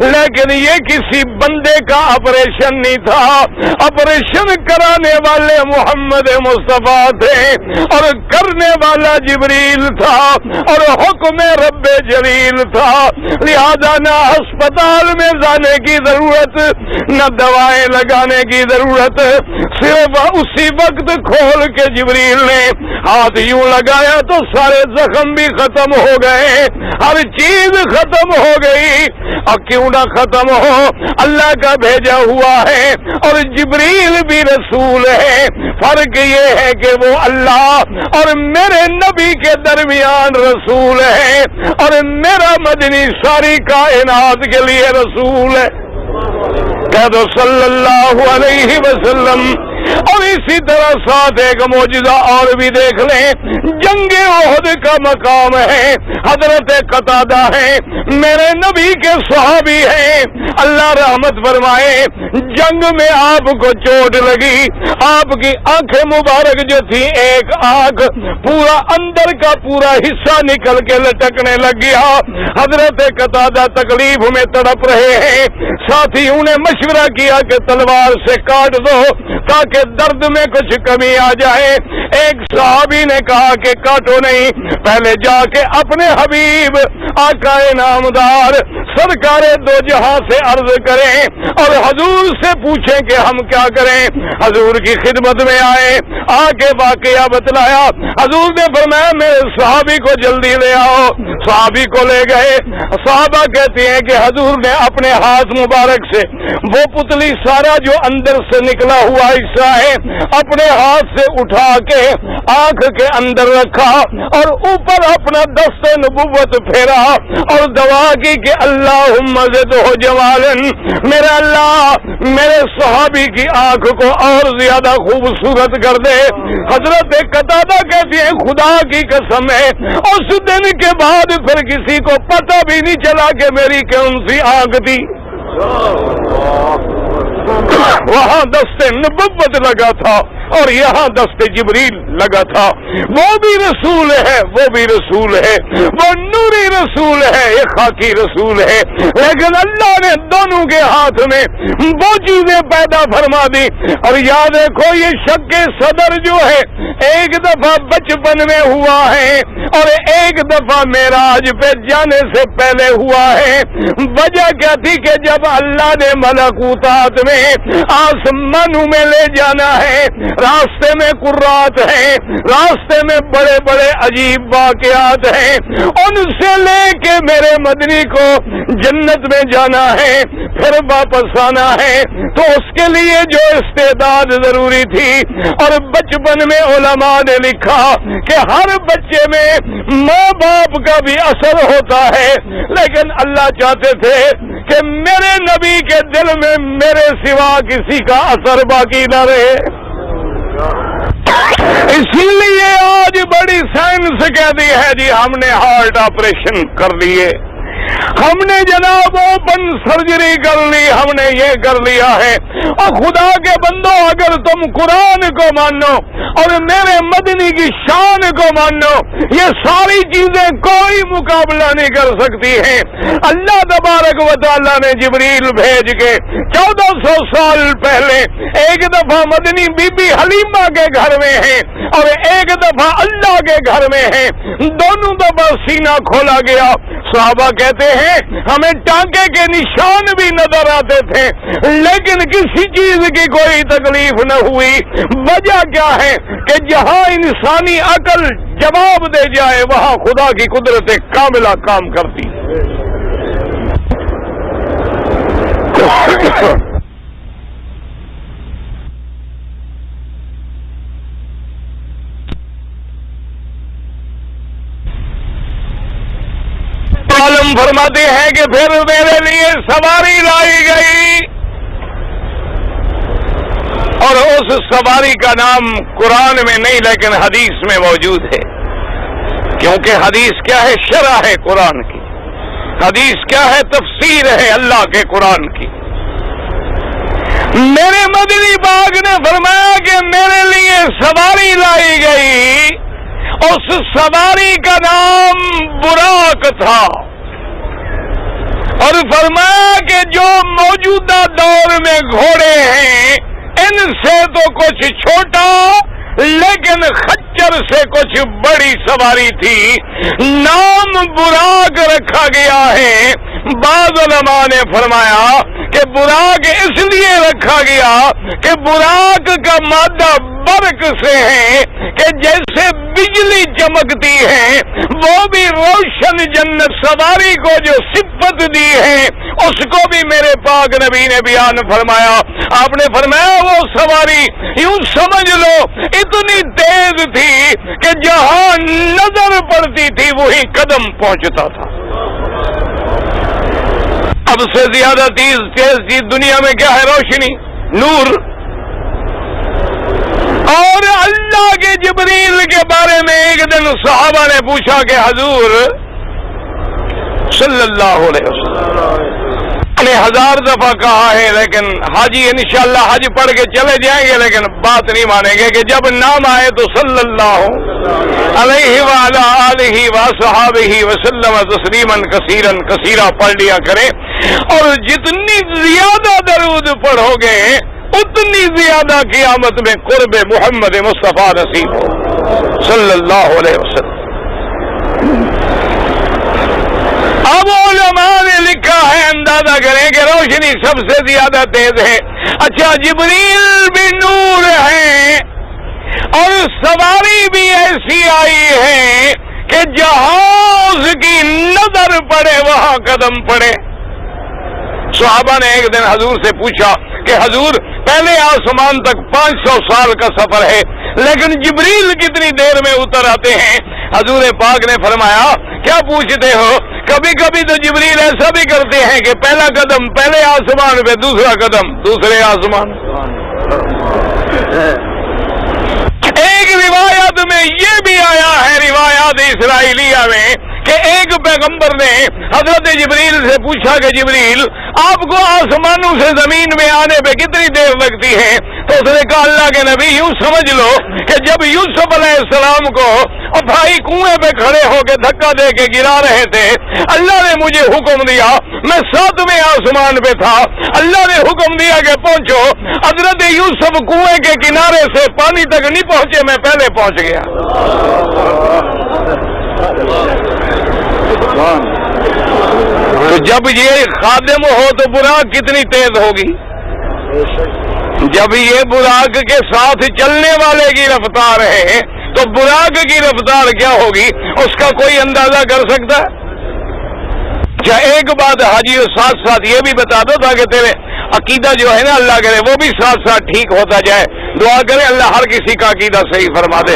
لیکن یہ کسی بندے کا آپریشن نہیں تھا، آپریشن کرانے والے محمد مصطفیٰ تھے اور کرنے والا جبریل تھا اور حکم رب جلیل تھا، لہذا نہ ہسپتال میں جانے کی ضرورت نہ دوائیں لگانے کی ضرورت، صرف اسی وقت کھول کے جبریل نے ہاتھ یوں لگایا تو سارے زخم بھی ختم ہو گئے، ہر چیز ختم ہو گئی، اور کیوں نہ ختم ہو، اللہ کا بھیجا ہوا ہے اور جبریل بھی رسول ہے، فرق یہ ہے کہ وہ اللہ اور میرے نبی کے درمیان رسول ہے اور میرا مدنی ساری کائنات کے لیے رسول ہے، کہہ دو صلی اللہ علیہ وسلم۔ اور اسی طرح ساتھ ایک معجزہ اور بھی دیکھ لیں، جنگ احد کا مقام ہے، حضرت قتادہ ہیں میرے نبی کے صحابی ہیں، اللہ رحمت فرمائے، جنگ میں آپ کو چوٹ لگی، آپ کی آنکھیں مبارک جو تھی ایک آنکھ پورا اندر کا پورا حصہ نکل کے لٹکنے لگ گیا، حضرت قتادہ تکلیف میں تڑپ رہے ہیں، ساتھیوں نے مشورہ کیا کہ تلوار سے کاٹ دو تاکہ درد میں کچھ کمی آ جائے، ایک صحابی نے کہا کہ کاٹو نہیں، پہلے جا کے اپنے حبیب آقا نامدار سرکار دو جہاں سے عرض کریں اور حضور سے پوچھیں کہ ہم کیا کریں، حضور کی خدمت میں آئے، آ کے واقعہ بتلایا، حضور نے فرمایا میرے صحابی کو جلدی لے آؤ، صحابی کو لے گئے، صحابہ کہتے ہیں کہ حضور نے اپنے ہاتھ مبارک سے وہ پتلی سارا جو اندر سے نکلا ہوا حصہ ہے اپنے ہاتھ سے اٹھا کے آنکھ کے اندر رکھا اور اوپر اپنا دست نبوت پھیرا اور دعا کی کہ اللہم زدہ جمالا، میرا اللہ میرے صحابی کی آنکھ کو اور زیادہ خوبصورت کر دے۔ حضرت قتادہ کہتے ہیں خدا کی قسم ہے اس دن کے بعد پھر کسی کو پتہ بھی نہیں چلا کہ میری کون سی آنکھ تھی، وہاں دست نبوت لگا تھا اور یہاں دست جبریل لگا تھا، وہ بھی رسول ہے، وہ بھی رسول ہے، وہ نوری رسول ہے، یہ خاکی رسول ہے، لیکن اللہ نے دونوں کے ہاتھ میں وہ چیزیں پیدا فرما دی۔ اور یاد رکھو یہ شک صدر جو ہے ایک دفعہ بچپن میں ہوا ہے اور ایک دفعہ معراج پہ جانے سے پہلے ہوا ہے، وجہ کیا تھی کہ جب اللہ نے ملکوتات میں آسمانوں میں لے جانا ہے، راستے میں قرات ہیں، راستے میں بڑے بڑے عجیب واقعات ہیں، ان سے لے کے میرے مدنی کو جنت میں جانا ہے، پھر واپس آنا ہے، تو اس کے لیے جو استعداد ضروری تھی، اور بچپن میں علماء نے لکھا کہ ہر بچے میں ماں باپ کا بھی اثر ہوتا ہے، لیکن اللہ چاہتے تھے کہ میرے نبی کے دل میں میرے سوا کسی کا اثر باقی نہ رہے۔ اسی لیے آج بڑی سائنس کہتی ہے جی ہم نے ہارٹ آپریشن کر لیے، ہم نے جناب اوپن سرجری کر لی، ہم نے یہ کر لیا ہے۔ اور خدا کے بندو، اگر تم قرآن کو مانو اور میرے مدنی کی شان کو مانو، یہ ساری چیزیں کوئی مقابلہ نہیں کر سکتی ہیں۔ اللہ تبارک و تعالیٰ نے جبریل بھیج کے 1400 سال پہلے ایک دفعہ مدنی بی بی حلیمہ کے گھر میں ہیں اور ایک دفعہ اللہ کے گھر میں ہیں، دونوں دفعہ سینہ کھولا گیا۔ صحابہ کہتے ہیں ہمیں ٹانکے کے نشان بھی نظر آتے تھے، لیکن کسی چیز کی کوئی تکلیف نہ ہوئی۔ وجہ کیا ہے کہ جہاں انسانی عقل جواب دے جائے وہاں خدا کی قدرت کاملہ کام کرتی۔ عالم فرماتے ہیں کہ پھر میرے لیے سواری لائی گئی، اور اس سواری کا نام قرآن میں نہیں لیکن حدیث میں موجود ہے، کیونکہ حدیث کیا ہے؟ شرح ہے قرآن کی، حدیث کیا ہے؟ تفسیر ہے اللہ کے قرآن کی۔ میرے مدنی باغ نے فرمایا کہ میرے لیے سواری لائی گئی، اس سواری کا نام براق تھا، اور فرمایا کہ جو موجودہ دور میں گھوڑے ہیں ان سے تو کچھ چھوٹا لیکن خچر سے کچھ بڑی سواری تھی، نام براق رکھا گیا ہے۔ بعض علماء نے فرمایا کہ براق اس لیے رکھا گیا کہ براق کا مادہ برق سے ہے کہ جیسے بجلی چمکتی ہے، وہ بھی روشن جنت سواری کو جو صفت دی ہے اس کو بھی میرے پاک نبی نے بیان فرمایا۔ آپ نے فرمایا وہ سواری یوں سمجھ لو اتنی تیز تھی کہ جہاں نظر پڑتی تھی وہی قدم پہنچتا تھا۔ اب سے زیادہ تیز چیز دنیا میں کیا ہے؟ روشنی، نور۔ اور اللہ کے جبریل کے بارے میں ایک دن صحابہ نے پوچھا کہ حضور صلی اللہ علیہ وسلم نے 1000 دفعہ کہا ہے لیکن حاجی انشاءاللہ حج پڑھ کے چلے جائیں گے لیکن بات نہیں مانیں گے کہ جب نام آئے تو صلی اللہ علیہ وعلی آلہ وصحابہ وسلم تسلیما کثیرا کثیرا پڑھ لیا کریں، اور جتنی زیادہ درود پڑھو گے اتنی زیادہ قیامت میں قرب محمد مصطفیٰ نصیب ہو صلی اللہ علیہ وسلم۔ اب علماء نے لکھا ہے، اندازہ کریں کہ روشنی سب سے زیادہ تیز ہے۔ اچھا، جبریل بھی نور ہے اور سواری بھی ایسی آئی ہے کہ جہاں اس کی نظر پڑے وہاں قدم پڑے۔ صحابہ نے ایک دن حضور سے پوچھا کہ حضور پہلے آسمان تک 500 سال کا سفر ہے لیکن جبریل کتنی دیر میں اتر آتے ہیں؟ حضور پاک نے فرمایا کیا پوچھتے ہو؟ کبھی کبھی تو جبریل ایسا بھی کرتے ہیں کہ پہلا قدم پہلے آسمان پہ، دوسرا قدم دوسرے آسمان۔ ایک روایت میں یہ بھی آیا ہے، روایات اسرائیلیہ میں، کہ ایک پیغمبر نے حضرت جبریل سے پوچھا کہ جبریل آپ کو آسمانوں سے زمین میں آنے پہ کتنی دیر لگتی ہے؟ تو اس نے کہا اللہ کے نبی یوں سمجھ لو کہ جب یوسف علیہ السلام کو اور بھائی کنویں پہ کھڑے ہو کے دھکا دے کے گرا رہے تھے، اللہ نے مجھے حکم دیا، میں 7ویں آسمان پہ تھا، اللہ نے حکم دیا کہ پہنچو، حضرت یوسف کنویں کے کنارے سے پانی تک نہیں پہنچے، میں پہلے پہنچ گیا۔ تو جب یہ خادم ہو تو براق کتنی تیز ہوگی؟ جب یہ براق کے ساتھ چلنے والے کی رفتار ہے تو براق کی رفتار کیا ہوگی؟ اس کا کوئی اندازہ کر سکتا ہے؟ اچھا ایک بات حاجی ساتھ ساتھ یہ بھی بتا دو تاکہ تیرے عقیدہ جو ہے نا اللہ کرے وہ بھی ساتھ ساتھ ٹھیک ہوتا جائے. دعا کرے اللہ ہر کسی کا عقیدہ صحیح فرما دے.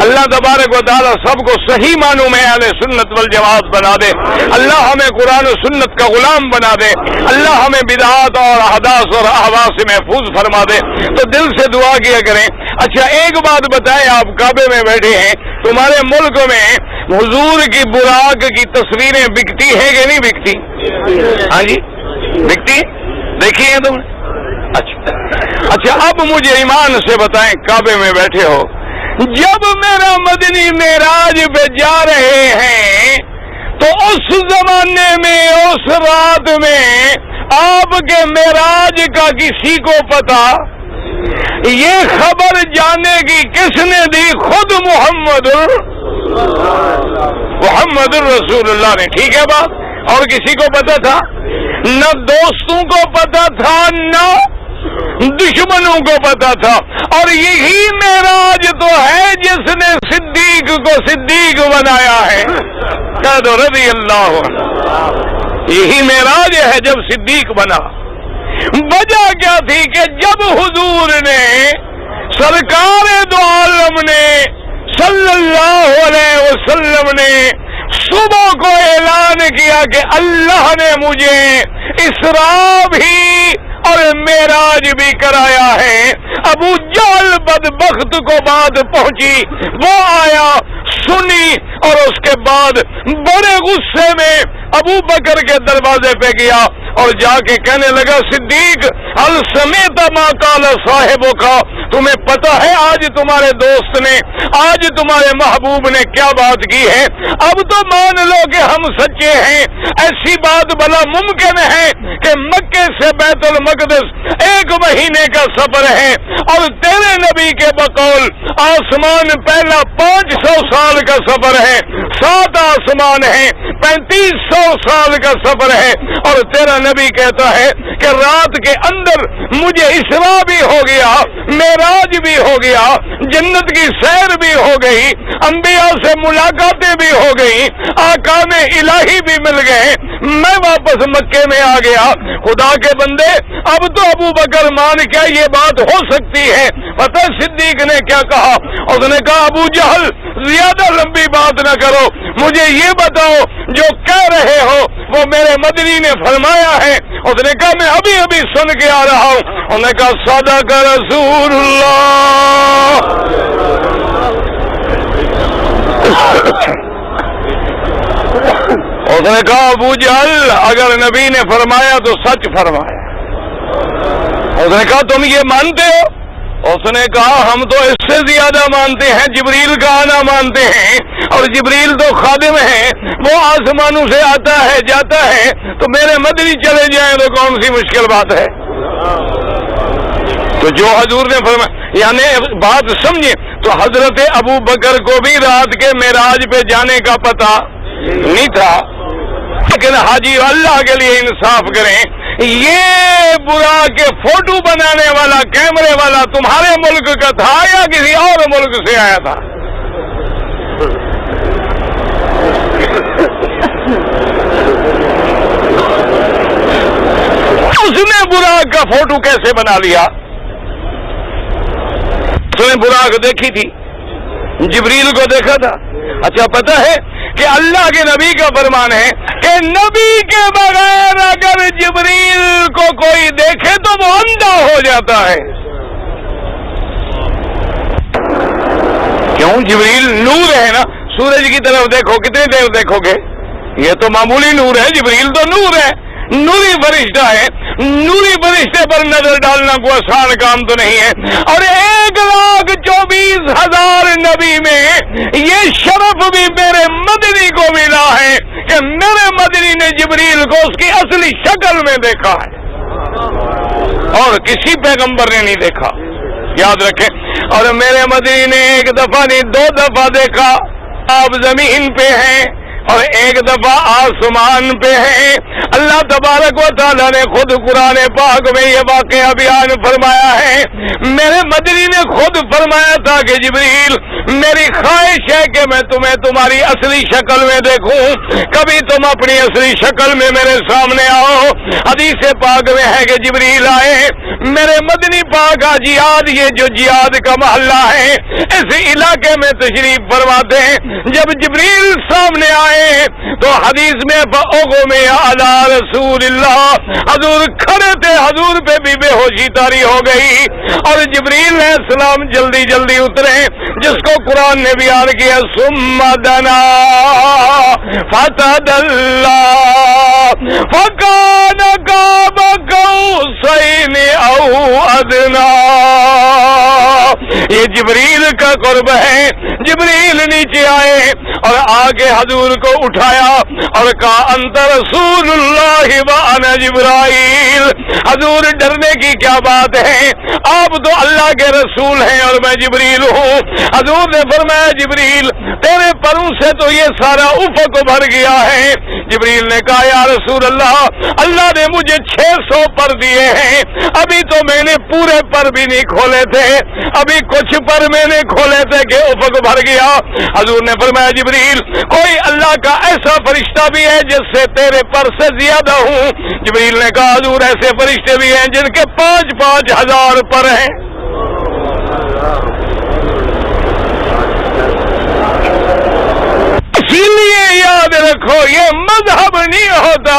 اللہ تبارک و تعالی سب کو صحیح معنوں میں اہل سنت والجماعت بنا دے. اللہ ہمیں قرآن و سنت کا غلام بنا دے. اللہ ہمیں بدعات اور احداث اور اہواء سے محفوظ فرما دے. تو دل سے دعا کیا کریں. اچھا ایک بات بتائیں, آپ کعبے میں بیٹھے ہیں, تمہارے ملک میں حضور کی براق کی تصویریں بکتی ہیں کہ نہیں بکتی؟ ہاں جی بکتی, دیکھی ہیں تم نے؟ اچھا اب مجھے ایمان سے بتائیں, کعبے میں بیٹھے ہو, جب میرا مدنی معراج پہ جا رہے ہیں تو اس زمانے میں اس رات میں آپ کے معراج کا کسی کو پتا؟ یہ خبر جانے کی کس نے دی؟ خود محمد الرسول اللہ نے. ٹھیک ہے بات, اور کسی کو پتا تھا؟ نہ دوستوں کو پتا تھا نہ دشمنوں کو پتا تھا. اور یہی معراج تو ہے جس نے صدیق کو صدیق بنایا ہے. کہہ دو رضی اللہ عنہ. یہی معراج ہے جب صدیق بنا. وجہ کیا تھی کہ جب حضور نے سرکار دو عالم نے صلی اللہ علیہ وسلم نے صبح کو اعلان کیا کہ اللہ نے مجھے اسراء بھی اور معراج بھی کرایا ہے, ابو جہل بدبخت کو بات پہنچی, وہ آیا سنی اور اس کے بعد بڑے غصے میں ابو بکر کے دروازے پہ گیا اور جا کے کہنے لگا, صدیق ہل سمیت ما قال صاحبوں کا, تمہیں پتا ہے آج تمہارے دوست نے, آج تمہارے محبوب نے کیا بات کی ہے؟ اب تو مان لو کہ ہم سچے ہیں. ایسی بات بلا ممکن ہے کہ مکے سے بیت المقدس 1 مہینے کا سفر ہے اور تیرے نبی کے بقول آسمان پہلا 500 سال کا سفر ہے, 7 آسمان ہیں, 3500 سال کا سفر ہے, اور تیرا نبی کہتا ہے کہ رات کے اندر مجھے اسراء بھی ہو گیا, معراج بھی ہو گیا, جنت کی سیر بھی ہو گئی, انبیاء سے ملاقاتیں بھی ہو گئی, آقان الہی بھی مل گئے, میں واپس مکے میں آ گیا. خدا کے بندے اب تو ابو بکر مان کیا یہ بات ہو سکتی ہے؟ پتہ صدیق نے کیا کہا؟ اس نے کہا ابو جہل زیادہ لمبی بات نہ کرو, مجھے یہ بتاؤ جو کہہ رہے ہو وہ میرے مدنی نے فرمایا ہے. اس نے کہا میں ابھی ابھی سن کے آ رہا ہوں. انہوں نے کہا صدق رسول اللہ. اس نے کہا ابو جہل اگر نبی نے فرمایا تو سچ فرمایا. اس نے کہا تم یہ مانتے ہو؟ اس نے کہا ہم تو اس سے زیادہ مانتے ہیں, جبریل کا آنا مانتے ہیں, اور جبریل تو خادم ہیں, وہ آسمانوں سے آتا ہے جاتا ہے, تو میرے مدنی چلے جائیں تو کون سی مشکل بات ہے؟ تو جو حضور نے فرمایا, یعنی بات سمجھے, تو حضرت ابو بکر کو بھی رات کے معراج پہ جانے کا پتہ نہیں تھا. لیکن حاجی اللہ کے لیے انصاف کریں, یہ برا کے فوٹو بنانے والا کیمرے والا تمہارے ملک کا تھا یا کسی اور ملک سے آیا تھا؟ اس نے براق کا فوٹو کیسے بنا لیا؟ اس نے براق دیکھی تھی, جبریل کو دیکھا تھا. اچھا پتہ ہے کہ اللہ کے نبی کا فرمان ہے کہ نبی کے بغیر اگر جبریل کو کوئی دیکھے تو وہ اندھا ہو جاتا ہے. کیوں؟ جبریل نور ہے نا, سورج کی طرف دیکھو کتنی دیر دیکھو گے, یہ تو معمولی نور ہے, جبریل تو نور ہے, نوری فرشتہ ہے. نوری فرشتے پر نظر ڈالنا کوئی آسان کام تو نہیں ہے. اور 1,24,000 نبی میں یہ شرف بھی میرے مدنی کو ملا ہے کہ میرے مدنی نے جبریل کو اس کی اصلی شکل میں دیکھا ہے, اور کسی پیغمبر نے نہیں دیکھا. یاد رکھیں. اور میرے مدنی نے 1 دفعہ نہیں 2 دفعہ دیکھا. آپ زمین پہ ہیں اور 1 دفعہ آسمان پہ ہیں. اللہ تبارک و تعالیٰ نے خود قرآن پاک میں یہ واقعہ بیان فرمایا ہے. میرے مدنی نے خود فرمایا تھا کہ جبریل میری خواہش ہے کہ میں تمہیں تمہاری اصلی شکل میں دیکھوں، کبھی تم اپنی اصلی شکل میں میرے سامنے آؤ۔ حدیث پاک میں ہے کہ جبریل آئے، میرے مدنی پاک جہاد، یہ جو جہاد کا محلہ ہے اس علاقے میں تشریف فرماتے ہیں۔ جب جبریل سامنے آئے تو حدیث میں میں علی رسول اللہ، حضور کھڑے تھے، حضور پہ بھی بے ہوشی طاری ہو گئی اور جبریل علیہ السلام جلدی جلدی اترے، جس کو قرآن نے بیان کیا ثم دنا فتدلی فکان قاب قوسین او ادنی۔ یہ جبریل کا قرب ہے۔ جبریل نیچے آئے اور آگے حضور کو اٹھایا اور کہا انت رسول اللہ وانا جبرائیل۔ حضور ڈرنے کی کیا بات ہے، آپ تو اللہ کے رسول ہیں اور میں جبریل ہوں۔ حضور نے فرمایا جبریل تیرے پروں سے تو یہ سارا افق بھر گیا ہے۔ جبریل نے کہا یا رسول اللہ، اللہ نے مجھے 600 پر دیے ہیں، ابھی تو میں نے پورے پر بھی نہیں کھولے تھے، ابھی کچھ پر میں نے کھولے تھے کہ افق بھر گیا۔ حضور نے فرمایا جبریل کوئی اللہ کا ایسا فرشتہ بھی ہے جس سے تیرے پر سے زیادہ ہوں؟ جبریل نے کہا حضور ایسے فرشتے بھی ہیں جن کے 5,000 5,000 پر ہیں۔ اسی لیے یاد رکھو یہ مذہب نہیں ہوتا،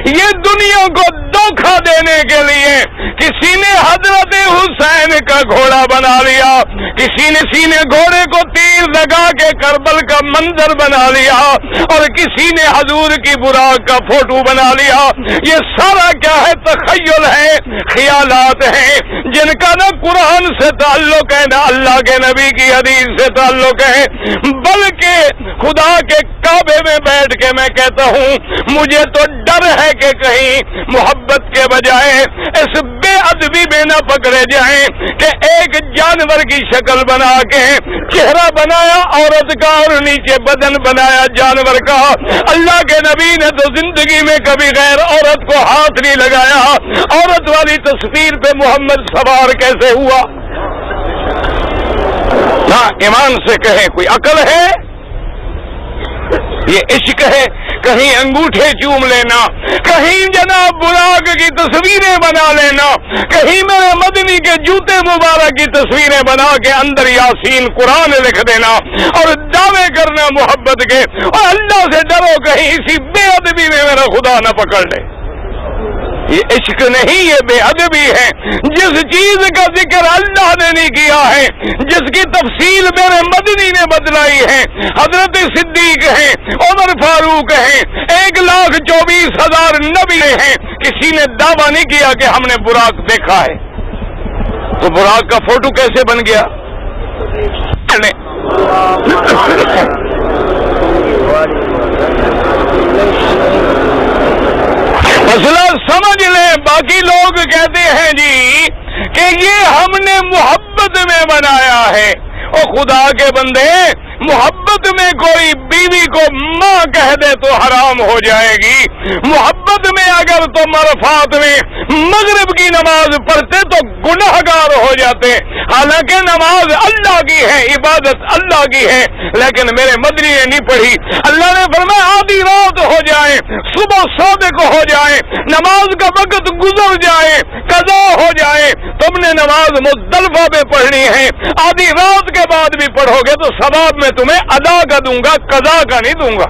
یہ دنیا کو دھوکہ دینے کے لیے کسی نے حضرت حسین کا گھوڑا بنا لیا، کسی نے سینے گھوڑے کو تیر لگا کے کربل کا منظر بنا لیا اور کسی نے حضور کی براق کا فوٹو بنا لیا۔ یہ سارا کیا ہے؟ تخیل ہے، خیالات ہیں جن کا نہ قرآن سے تعلق ہے نہ اللہ کے نبی کی حدیث سے تعلق ہے، بلکہ خدا کے کعبے میں بیٹھ کے میں کہتا ہوں مجھے تو ڈر ہے کہ کہیں محبت کے بجائے اس بے ادبی میں نہ پکڑے جائیں کہ ایک جانور کی شکل بنا کے چہرہ بنایا عورت کا اور نیچے بدن بنایا جانور کا۔ اللہ کے نبی نے تو زندگی میں کبھی غیر عورت کو ہاتھ نہیں لگایا، عورت والی تصویر پہ محمد سوار کیسے ہوا؟ نہ ایمان سے کہیں کوئی عقل ہے؟ یہ عشق ہے، کہیں انگوٹھے چوم لینا، کہیں جناب براق کی تصویریں بنا لینا، کہیں میرے مدنی کے جوتے مبارک کی تصویریں بنا کے اندر یاسین قرآن لکھ دینا اور دعوے کرنا محبت کے، اور اللہ سے ڈرو کہیں اسی بے ادبی میں میرا خدا نہ پکڑ لے۔ یہ عشق نہیں، یہ بے ادبی ہے۔ جس چیز کا ذکر اللہ نے نہیں کیا ہے، جس کی تفصیل میرے مدنی نے بدلائی ہے، حضرت صدیق ہیں، عمر فاروق ہیں، 1,24,000 نبی ہیں، کسی نے دعویٰ نہیں کیا کہ ہم نے براق دیکھا ہے۔ تو براق کا فوٹو کیسے بن گیا؟ مسئلہ سمجھ لیں۔ باقی لوگ کہتے ہیں جی کہ یہ ہم نے محبت میں بنایا ہے۔ اور خدا کے بندے، محبت میں کوئی بیوی کو ماں کہہ دے تو حرام ہو جائے گی، محبت میں اگر تم عرفات میں مغرب کی نماز پڑھتے تو گناہگار ہو جاتے، حالانکہ نماز اللہ کی ہے، عبادت اللہ کی ہے، لیکن میرے مدنی نے نہیں پڑھی۔ اللہ نے فرمایا آدھی رات ہو جائے، صبح صادق ہو جائے، نماز کا وقت گزر جائے، قضا ہو جائے، تم نے نماز مزدلفہ پہ پڑھنی ہے، آدھی رات کے بعد بھی پڑھو گے تو ثواب میں تمہیں ادا کا دوں گا، قضا کا نہیں دوں گا۔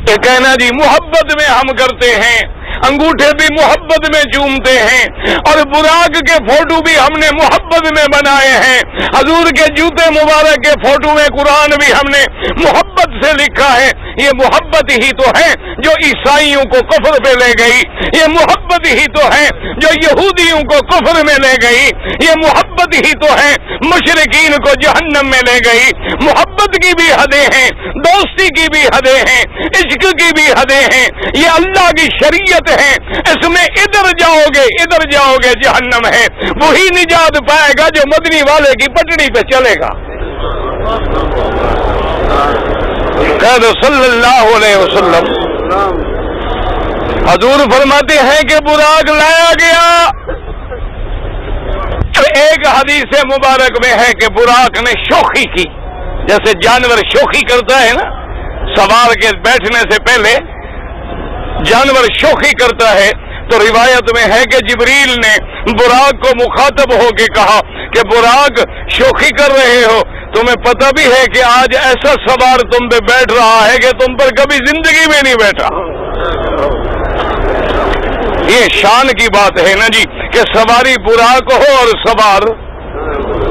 یہ کہنا جی محبت میں ہم کرتے ہیں، انگوٹھے بھی محبت میں چومتے ہیں اور براق کے فوٹو بھی ہم نے محبت میں بنائے ہیں، حضور کے جوتے مبارک کے فوٹو میں قرآن بھی ہم نے محبت سے لکھا ہے۔ یہ محبت ہی تو ہے جو عیسائیوں کو کفر پہ لے گئی، یہ محبت ہی تو ہے جو یہودیوں کو کفر میں لے گئی، یہ محبت ہی تو ہے مشرکین کو جہنم میں لے گئی۔ محبت کی بھی حدیں ہیں، دوستی کی بھی حدیں ہیں، عشق کی بھی حدیں ہیں، یہ اللہ کی شریعت ہے، اس میں ادھر جاؤ گے جہنم ہے، وہی نجات پائے گا جو مدنی والے کی پٹڑی پہ چلے گا۔ قید صلی اللہ علیہ وسلم حضور فرماتے ہیں کہ براق لایا گیا، ایک حدیث مبارک میں ہے کہ براق نے شوخی کی، جیسے جانور شوخی کرتا ہے نا، سوار کے بیٹھنے سے پہلے جانور شوخی کرتا ہے، تو روایت میں ہے کہ جبریل نے براق کو مخاطب ہو کے کہا کہ براق شوخی کر رہے ہو، تمہیں پتہ بھی ہے کہ آج ایسا سوار تم پہ بیٹھ رہا ہے کہ تم پر کبھی زندگی میں نہیں بیٹھا۔ یہ شان کی بات ہے نا جی کہ سواری براق ہو اور سوار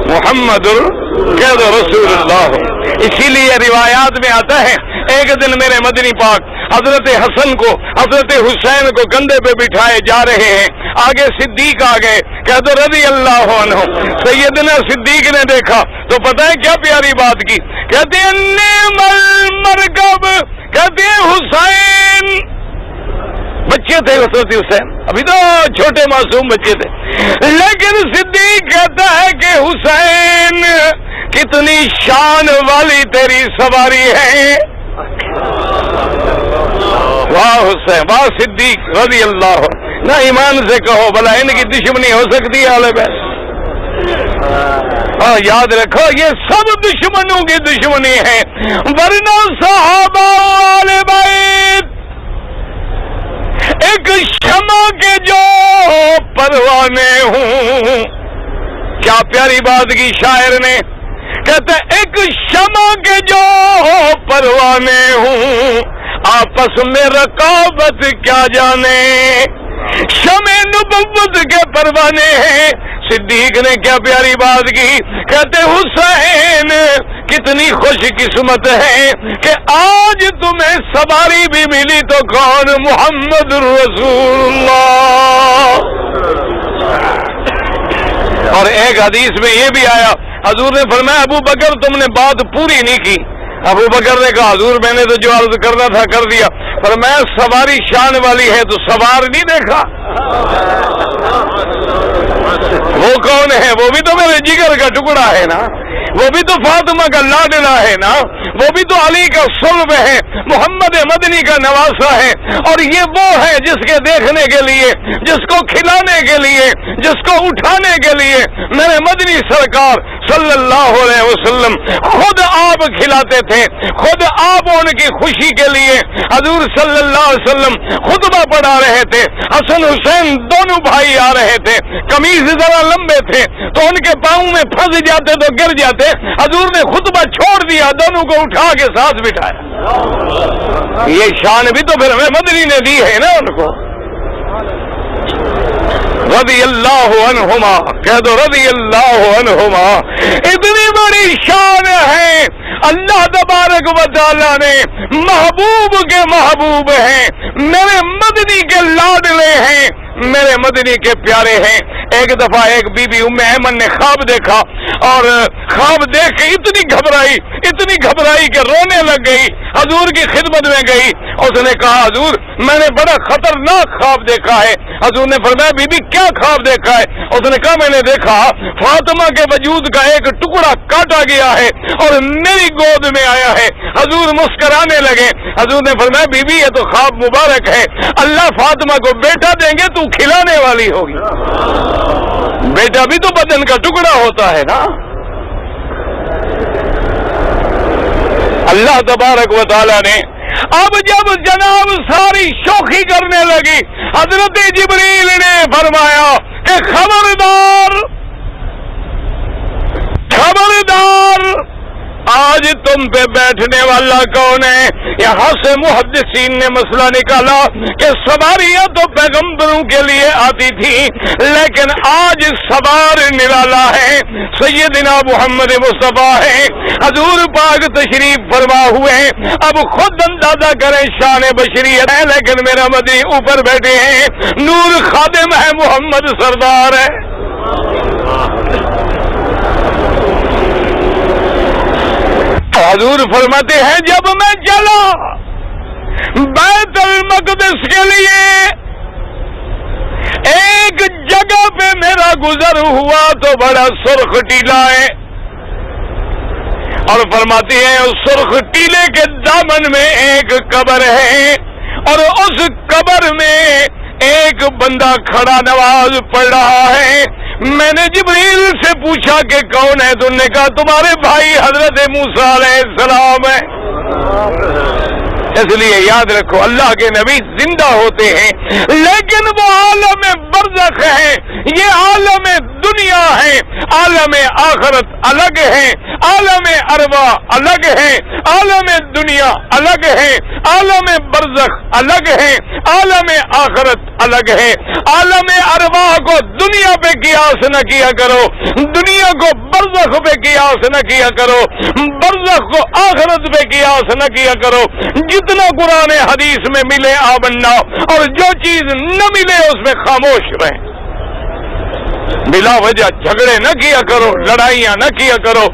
محمد رسول اللہ ہو۔ اسی لیے روایات میں آتا ہے ایک دن میرے مدنی پاک حضرت حسن کو حضرت حسین کو کندھے پہ بٹھائے جا رہے ہیں، آگے صدیق آ گئے، کہتے رضی اللہ عنہ۔ سیدنا صدیق نے دیکھا تو پتہ ہے کیا پیاری بات کی، کہتے ہیں نعم المرکب، کہتے ہیں حسین، بچے تھے حضرت حسین، ابھی تو چھوٹے معصوم بچے تھے، لیکن صدیق کہتا ہے کہ حسین کتنی شان والی تیری سواری ہے، واہ حسین، واہ صدیق رضی اللہ عنہ۔ نہ ایمان سے کہو بھلا ان کی دشمنی ہو سکتی ہے اہل بیت؟ ہاں یاد رکھو یہ سب دشمنوں کی دشمنی ہے، ورنہ صحابہ اہل بیت ایک شمع کے جو پروانے ہوں۔ کیا پیاری بات کی شاعر نے، کہتے ایک شمع کے جو پروانے ہوں، آپس میں رقابت کیا جانے، شمع نبوت کے پروانے ہیں۔ صدیق نے کیا پیاری بات کی، کہتے حسین کتنی خوش قسمت ہے کہ آج تمہیں سواری بھی ملی، تو کون؟ محمد رسول اللہ۔ اور ایک حدیث میں یہ بھی آیا، حضور نے فرمایا ابو بکر تم نے بات پوری نہیں کی۔ ابو بکر نے کہا حضور میں نے تو جو عرض کرنا تھا کر دیا۔ فرمایا سواری شان والی ہے تو سوار نہیں دیکھا؟ وہ کون ہے؟ وہ بھی تو میرے جگر کا ٹکڑا ہے نا، وہ بھی تو فاطمہ کا لاڈلا ہے نا، وہ بھی تو علی کا صلب ہے، محمد مدنی کا نواسا ہے، اور یہ وہ ہے جس کے دیکھنے کے لیے، جس کو کھلانے کے لیے، جس کو اٹھانے کے لیے میرے مدنی سرکار صلی اللہ علیہ وسلم خود آپ کھلاتے تھے، خود آپ ان کی خوشی کے لیے حضور صلی اللہ علیہ وسلم خطبہ پڑھا رہے تھے۔ حسن حسین دونوں بھائی آ رہے تھے، قمیض ذرا لمبے تھے تو ان کے پاؤں میں پھنس جاتے تو گر جاتے، حضور نے خطبہ چھوڑ دیا، دونوں کو اٹھا کے ساتھ بٹھایا۔ یہ شان بھی تو پھر ہمیں مدنی نے دی ہے نا ان کو، رضی اللہ عنہما، کہہ دو رضی اللہ عنہما۔ اتنی بڑی شان ہے، اللہ تبارک و تعالیٰ نے محبوب کے محبوب ہیں، میرے مدنی کے لاڈلے ہیں، میرے مدنی کے پیارے ہیں۔ ایک دفعہ ایک بی بی ام ایمن نے خواب دیکھا، اور خواب دیکھ کے اتنی گھبرائی کہ رونے لگ گئی، حضور کی خدمت میں گئی، اس نے کہا حضور میں نے بڑا خطرناک خواب دیکھا ہے۔ حضور نے فرمایا بی بی کیا خواب دیکھا ہے؟ اس نے کہا میں نے دیکھا فاطمہ کے وجود کا ایک ٹکڑا کاٹا گیا ہے اور میری گود میں آیا ہے۔ حضور مسکرانے لگے، حضور نے فرمایا بی بی یہ تو خواب مبارک ہے، اللہ فاطمہ کو بیٹا دیں گے، تو کھلانے والی ہوگی۔ بیٹا بھی تو بدن کا ٹکڑا ہوتا ہے نا۔ اللہ تبارک و تعالیٰ نے اب جب جناب ساری شوخی کرنے لگی، حضرت جبریل نے فرمایا کہ خبردار آج تم پہ بیٹھنے والا کون ہے؟ یہاں سے محدثین نے مسئلہ نکالا کہ سواریاں تو پیغمبروں کے لیے آتی تھی، لیکن آج سوار نرالا ہے، سیدنا محمد مصطفیٰ ہے، حضور پاک تشریف فرما ہوئے ہیں۔ اب خود اندازہ کریں شان بشریت ہے، لیکن میرا مدنی اوپر بیٹھے ہیں، نور خادم ہے، محمد سردار ہے۔ حضور فرماتے ہیں جب میں چلا بیت المقدس کے لیے، ایک جگہ پہ میرا گزر ہوا تو بڑا سرخ ٹیلا ہے، اور فرماتے ہیں اس سرخ ٹیلے کے دامن میں ایک قبر ہے، اور اس قبر میں ایک بندہ کھڑا نماز پڑھ رہا ہے۔ میں نے جبریل سے پوچھا کہ کون ہے؟ تو نے کہا تمہارے بھائی حضرت موسیٰ علیہ السلام ہے۔ اس لیے یاد رکھو اللہ کے نبی زندہ ہوتے ہیں لیکن وہ عالم برزخ ہے، یہ عالم دنیا ہے، عالم آخرت الگ ہے، عالم ارواح الگ ہے، عالم دنیا الگ ہے، عالم برزخ الگ ہے، عالم آخرت الگ ہے۔ عالم ارواح کو دنیا پہ قیاس نہ کیا کرو، دنیا کو برزخ پہ قیاس نہ کیا کرو، برزخ کو آخرت پہ قیاس نہ کیا کرو۔ جتنا قرآن حدیث میں ملے آمنا، اور جو چیز نہ ملے اس میں خاموش رہیں۔ بلا وجہ جھگڑے نہ کیا کرو، لڑائیاں نہ کیا کرو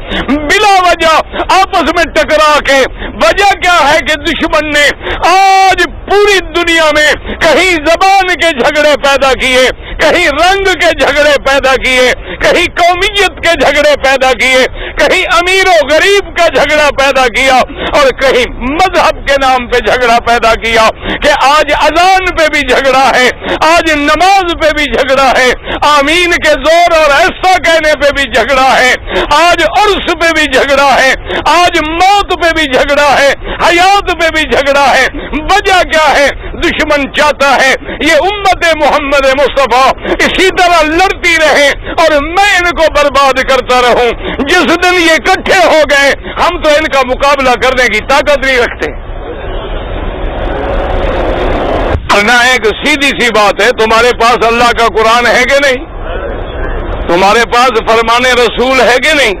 بلا وجہ آپس میں ٹکرا کے۔ وجہ کیا ہے کہ دشمن نے آج پوری دنیا میں کہیں زبان کے جھگڑے پیدا کیے، کہیں رنگ کے جھگڑے پیدا کیے، کہیں قومیت کے جھگڑے پیدا کیے، کہیں امیر و غریب کا جھگڑا پیدا کیا، اور کہیں مذہب کے نام پہ جھگڑا پیدا کیا کہ آج اذان پہ بھی جھگڑا ہے، آج نماز پہ بھی جھگڑا ہے، آمین کے زور اور ایسا کہنے پہ بھی جھگڑا ہے، آج عرس پہ بھی جھگڑا ہے، آج موت پہ بھی جھگڑا ہے، حیات پہ بھی جھگڑا ہے۔ وجہ کیا ہے؟ دشمن چاہتا ہے یہ امت محمد مصطفیٰ اسی طرح لڑتی رہے اور میں ان کو برباد کرتا رہوں۔ جس دن یہ اکٹھے ہو گئے ہم تو ان کا مقابلہ کرنے کی طاقت نہیں رکھتے۔ ورنہ ایک سیدھی سی بات ہے، تمہارے پاس اللہ کا قرآن ہے کہ نہیں؟ تمہارے پاس فرمان رسول ہے کہ نہیں؟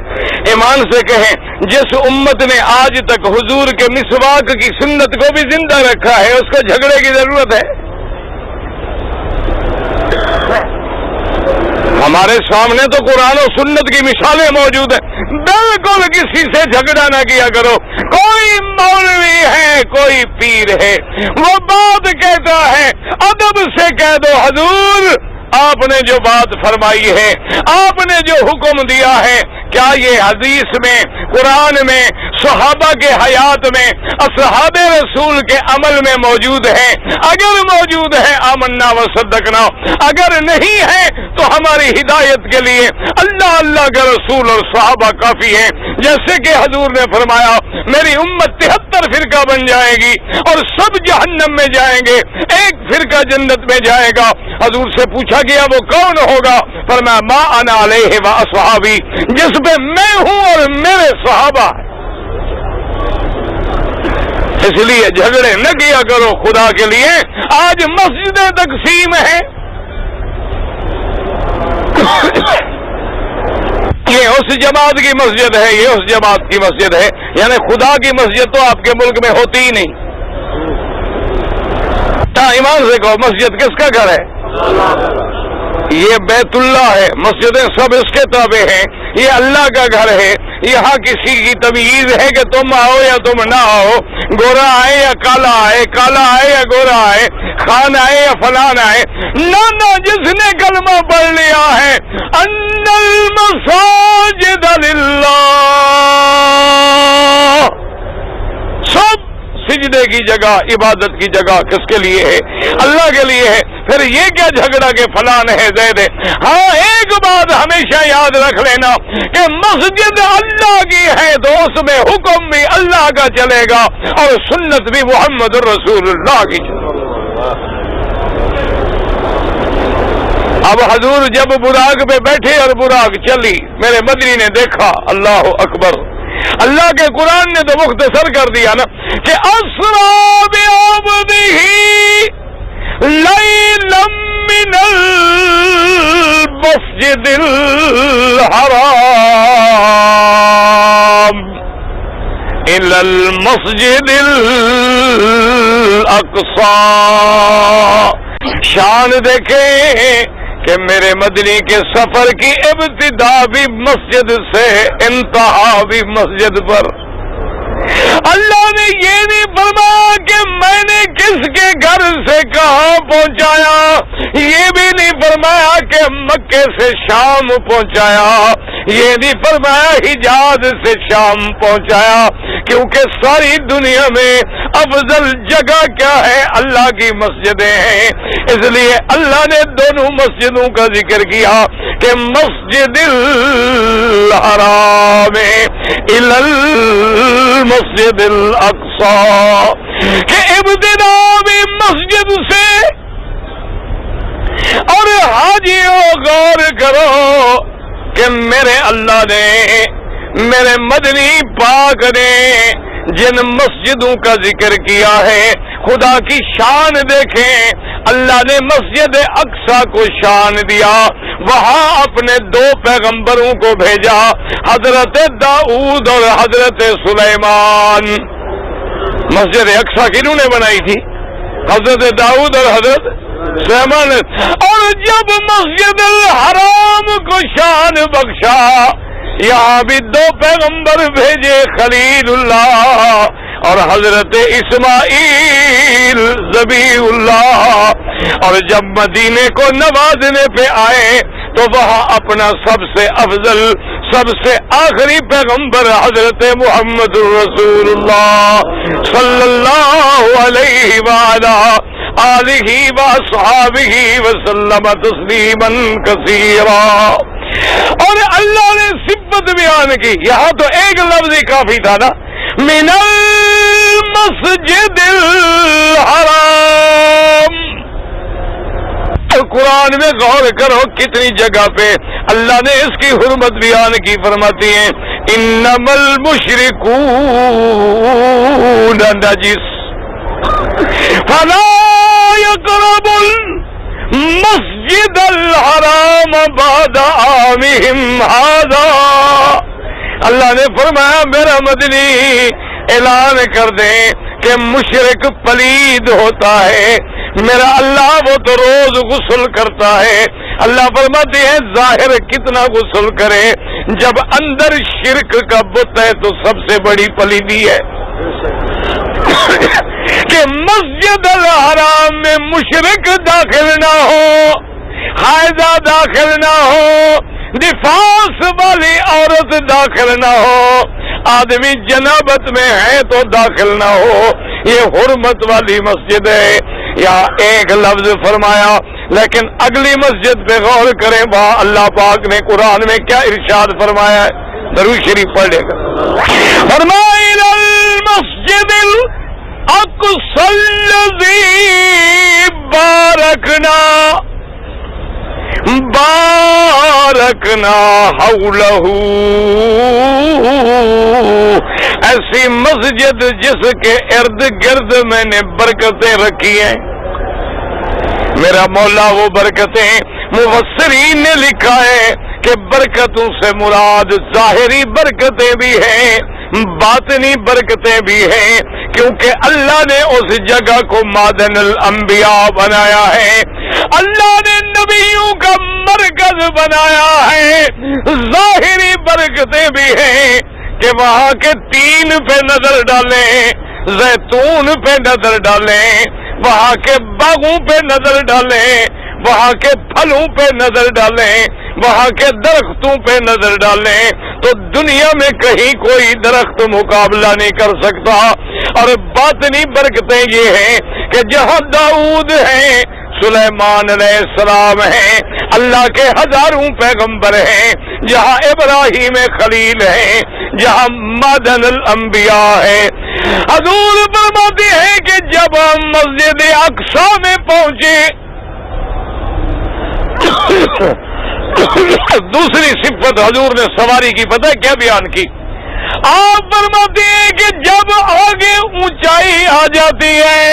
ایمان سے کہیں جس امت نے آج تک حضور کے مسواک کی سنت کو بھی زندہ رکھا ہے اس کو جھگڑے کی ضرورت ہے؟ ہمارے سامنے تو قرآن و سنت کی مثالیں موجود ہیں، بالکل کسی سے جھگڑا نہ کیا کرو۔ کوئی مولوی ہے، کوئی پیر ہے، وہ بات کہتا ہے ادب سے کہہ دو حضور آپ نے جو بات فرمائی ہے، آپ نے جو حکم دیا ہے، کیا یہ حدیث میں، قرآن میں، صحابہ کے حیات میں، اصحاب رسول کے عمل میں موجود ہے؟ اگر موجود ہے آمنا و صدقنا، اگر نہیں ہے تو ہماری ہدایت کے لیے اللہ اللہ کا رسول اور صحابہ کافی ہیں۔ جیسے کہ حضور نے فرمایا میری امت 73 فرقہ بن جائے گی اور سب جہنم میں جائیں گے، ایک فرقہ جنت میں جائے گا۔ حضور سے پوچھا گیا وہ کون ہوگا؟ فرمایا ما انا علیہ و اصحابی، جس پہ میں ہوں اور میرے صحابہ۔ اس لیے جھگڑے نہ کیا کرو خدا کے لیے۔ آج مسجدیں تقسیم ہیں، یہ اس جماعت کی مسجد ہے، یہ اس جماعت کی مسجد ہے، یعنی خدا کی مسجد تو آپ کے ملک میں ہوتی ہی نہیں۔ ایمان سے کہو مسجد کس کا گھر ہے؟ یہ بیت اللہ ہے، مسجدیں سب اس کے تابع ہیں، یہ اللہ کا گھر ہے۔ یہاں کسی کی تمیز ہے کہ تم آؤ یا تم نہ آؤ، گورا آئے یا کالا آئے، کالا آئے یا گورا آئے، خان آئے یا فلان آئے؟ نہ جس نے کلمہ پڑھ لیا ہے ان المساجد للہ، سب سجدے کی جگہ، عبادت کی جگہ کس کے لیے ہے؟ اللہ کے لیے ہے۔ پھر یہ کیا جھگڑا کہ فلان ہے زید ہے؟ ہاں ایک بات ہمیشہ یاد رکھ لینا کہ مسجد اللہ کی ہے تو اس میں حکم بھی اللہ کا چلے گا اور سنت بھی محمد رسول اللہ کی چلے گا۔ اب حضور جب براق پہ بیٹھے اور براق چلی، میرے مدنی نے دیکھا، اللہ اکبر، اللہ کے قرآن نے تو مختصر کر دیا نا کہ اسرا بعبدہ لیلا من المسجد الحرام الی المسجد الاقصی۔ شان دیکھیں کہ میرے مدنی کے سفر کی ابتدا بھی مسجد سے، انتہا بھی مسجد پر۔ اللہ نے یہ نہیں فرمایا کہ میں نے کس کے گھر سے کہاں پہنچایا، یہ بھی نہیں فرمایا کہ مکے سے شام پہنچایا، یہ نہیں فرمایا حجاز سے شام پہنچایا، کیونکہ ساری دنیا میں افضل جگہ کیا ہے؟ اللہ کی مسجدیں ہیں. اس لیے اللہ نے دونوں مسجدوں کا ذکر کیا کہ مسجد الحرام الی المسجد الاقصی، کہ ابتدا بھی مسجد سے. اور حاجیوں غور کرو کہ میرے اللہ نے، میرے مدنی پاک نے جن مسجدوں کا ذکر کیا ہے، خدا کی شان دیکھیں. اللہ نے مسجد اقصی کو شان دیا، وہاں اپنے دو پیغمبروں کو بھیجا، حضرت داؤد اور حضرت سلیمان. مسجد اقصی کنہوں نے بنائی تھی؟ حضرت داؤد اور حضرت سلیمان. اور جب مسجد الحرام کو شان بخشا، یہاں بھی دو پیغمبر بھیجے، خلیل اللہ اور حضرت اسماعیل ذبیح اللہ. اور جب مدینے کو نوازنے پہ آئے تو وہاں اپنا سب سے افضل، سب سے آخری پیغمبر حضرت محمد رسول اللہ صلی اللہ علیہ وآلہ آلہ واصحابہ وسلم تسلیما کثیرا. اور اللہ نے صفت بیان کی، یہاں تو ایک لفظ ہی کافی تھا نا، من المسجد الحرام. قرآن میں غور کرو کتنی جگہ پہ اللہ نے اس کی حرمت بیان کی. فرماتی ہیں انما المشرکون نجس فلا يقربوا المسجد الحرام بعد عامهم هذا. اللہ نے فرمایا میرا مدنی اعلان کر دیں کہ مشرک پلید ہوتا ہے، میرا اللہ وہ تو روز غسل کرتا ہے. اللہ فرماتے ہیں ظاہر کتنا غسل کرے، جب اندر شرک کا بت ہے تو سب سے بڑی پلیدی ہے کہ مسجد الحرام میں مشرک داخل نہ ہو، حائضہ داخل نہ ہو، نفاس والی عورت داخل نہ ہو، آدمی جنابت میں ہے تو داخل نہ ہو. یہ حرمت والی مسجد ہے. یہاں ایک لفظ فرمایا، لیکن اگلی مسجد پہ غور کریں، وہاں اللہ پاک نے قرآن میں کیا ارشاد فرمایا ہے؟ درود شریف پڑھ لے گا. فرمایا المسجد الاقصی الذی بارکنا حولہ، ایسی مسجد جس کے ارد گرد میں نے برکتیں رکھی ہیں. میرا مولا وہ برکتیں، مفسرین نے لکھا ہے کہ برکتوں سے مراد ظاہری برکتیں بھی ہیں، باطنی برکتیں بھی ہیں، کیونکہ اللہ نے اس جگہ کو معدن الانبیاء بنایا ہے، اللہ نے نبیوں کا مرکز بنایا ہے. ظاہری برکتیں بھی ہیں کہ وہاں کے تین پہ نظر ڈالیں، زیتون پہ نظر ڈالیں، وہاں کے باغوں پہ نظر ڈالیں، وہاں کے پھلوں پہ نظر ڈالیں، وہاں کے درختوں پہ نظر ڈالیں تو دنیا میں کہیں کوئی درخت مقابلہ نہیں کر سکتا. اور باطنی برکتیں یہ ہیں کہ جہاں داؤد ہیں، سلیمان علیہ السلام ہیں، اللہ کے ہزاروں پیغمبر ہیں، جہاں ابراہیم خلیل ہیں، جہاں معدن الانبیاء ہے. حضور فرماتے ہیں کہ جب ہم مسجد اقصی میں پہنچے، دوسری صفت حضور نے سواری کی پتہ ہے کیا بیان کی؟ آپ فرماتے ہیں کہ جب آگے اونچائی آ جاتی ہے،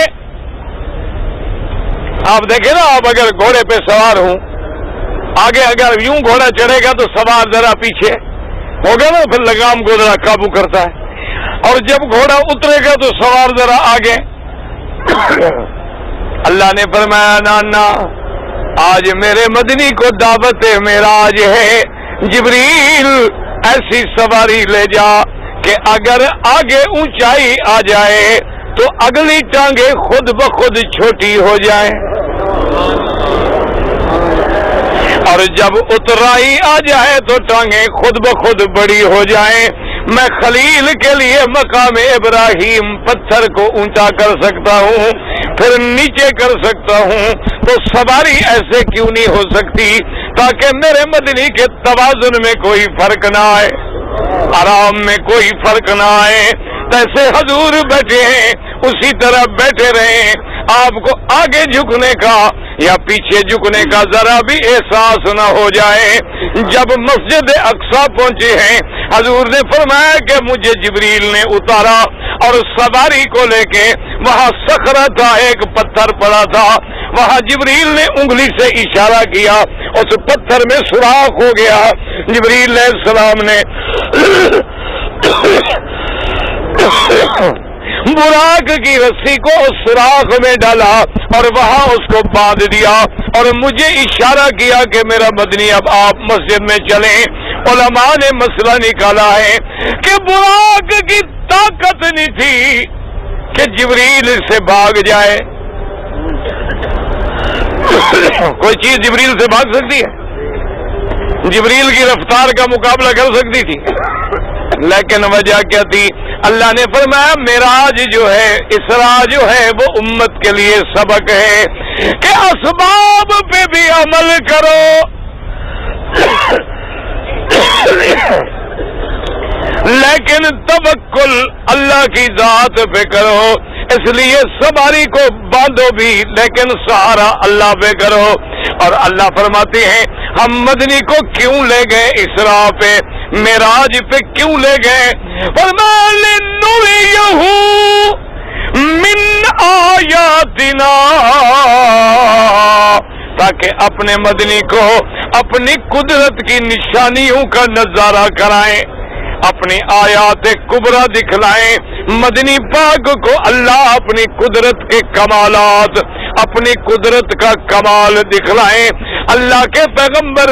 آپ دیکھیں نا، آپ اگر گھوڑے پہ سوار ہوں، آگے اگر یوں گھوڑا چڑھے گا تو سوار ذرا پیچھے ہوگا نا، پھر لگام کو ذرا قابو کرتا ہے، اور جب گھوڑا اترے گا تو سوار ذرا آگے. اللہ نے فرمایا نانا آج میرے مدنی کو دعوت معراج ہے، جبریل ایسی سواری لے جا کہ اگر آگے اونچائی آ جائے تو اگلی ٹانگیں خود بخود چھوٹی ہو جائیں، اور جب اترائی آ جائے تو ٹانگیں خود بخود بڑی ہو جائیں. میں خلیل کے لیے مقام ابراہیم پتھر کو اونچا کر سکتا ہوں پھر نیچے کر سکتا ہوں، تو سواری ایسے کیوں نہیں ہو سکتی تاکہ میرے مدنی کے توازن میں کوئی فرق نہ آئے، آرام میں کوئی فرق نہ آئے؟ جیسے حضور بیٹھے ہیں اسی طرح بیٹھے رہیں، آپ کو آگے جھکنے کا یا پیچھے جھکنے کا ذرا بھی احساس نہ ہو جائے۔ جب مسجد اقصی پہنچے ہیں حضور نے فرمایا کہ مجھے جبریل نے اتارا اور سواری کو لے کے وہاں صخرہ تھا، ایک پتھر پڑا تھا، وہاں جبریل نے انگلی سے اشارہ کیا، اس پتھر میں سوراخ ہو گیا، جبریل علیہ السلام نے براق کی رسی کو اس سوراخ میں ڈالا اور وہاں اس کو باندھ دیا اور مجھے اشارہ کیا کہ میرا مدنی اب آپ مسجد میں چلیں۔ علماء نے مسئلہ نکالا ہے کہ براق کی طاقت نہیں تھی کہ جبریل سے بھاگ جائے، کوئی چیز جبریل سے بھاگ سکتی ہے؟ جبریل کی رفتار کا مقابلہ کر سکتی تھی؟ لیکن وجہ کیا تھی؟ اللہ نے فرمایا معراج جو ہے، اسراء جو ہے وہ امت کے لیے سبق ہے کہ اسباب پہ بھی عمل کرو لیکن توکل اللہ کی ذات پہ کرو، اس لیے سواری کو باندھو بھی لیکن سہارا اللہ پہ کرو۔ اور اللہ فرماتے ہیں ہم مدنی کو کیوں لے گئے اسراء پہ، معراج پہ کیوں لے گئے؟ فرمایا لِنُرِيَهُ مِنْ آیاتنا، تاکہ اپنے مدنی کو اپنی قدرت کی نشانیوں کا نظارہ کرائیں، اپنی آیات کبریٰ دکھلائیں۔ مدنی پاک کو اللہ اپنی قدرت کے کمالات، اپنی قدرت کا کمال دکھلائیں۔ اللہ کے پیغمبر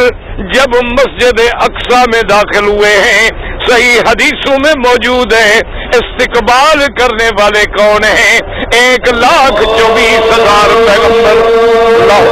جب مسجد اقصی میں داخل ہوئے ہیں، صحیح حدیثوں میں موجود ہے، استقبال کرنے والے کون ہیں؟ 1,24,000 پیغمبر۔ اللہ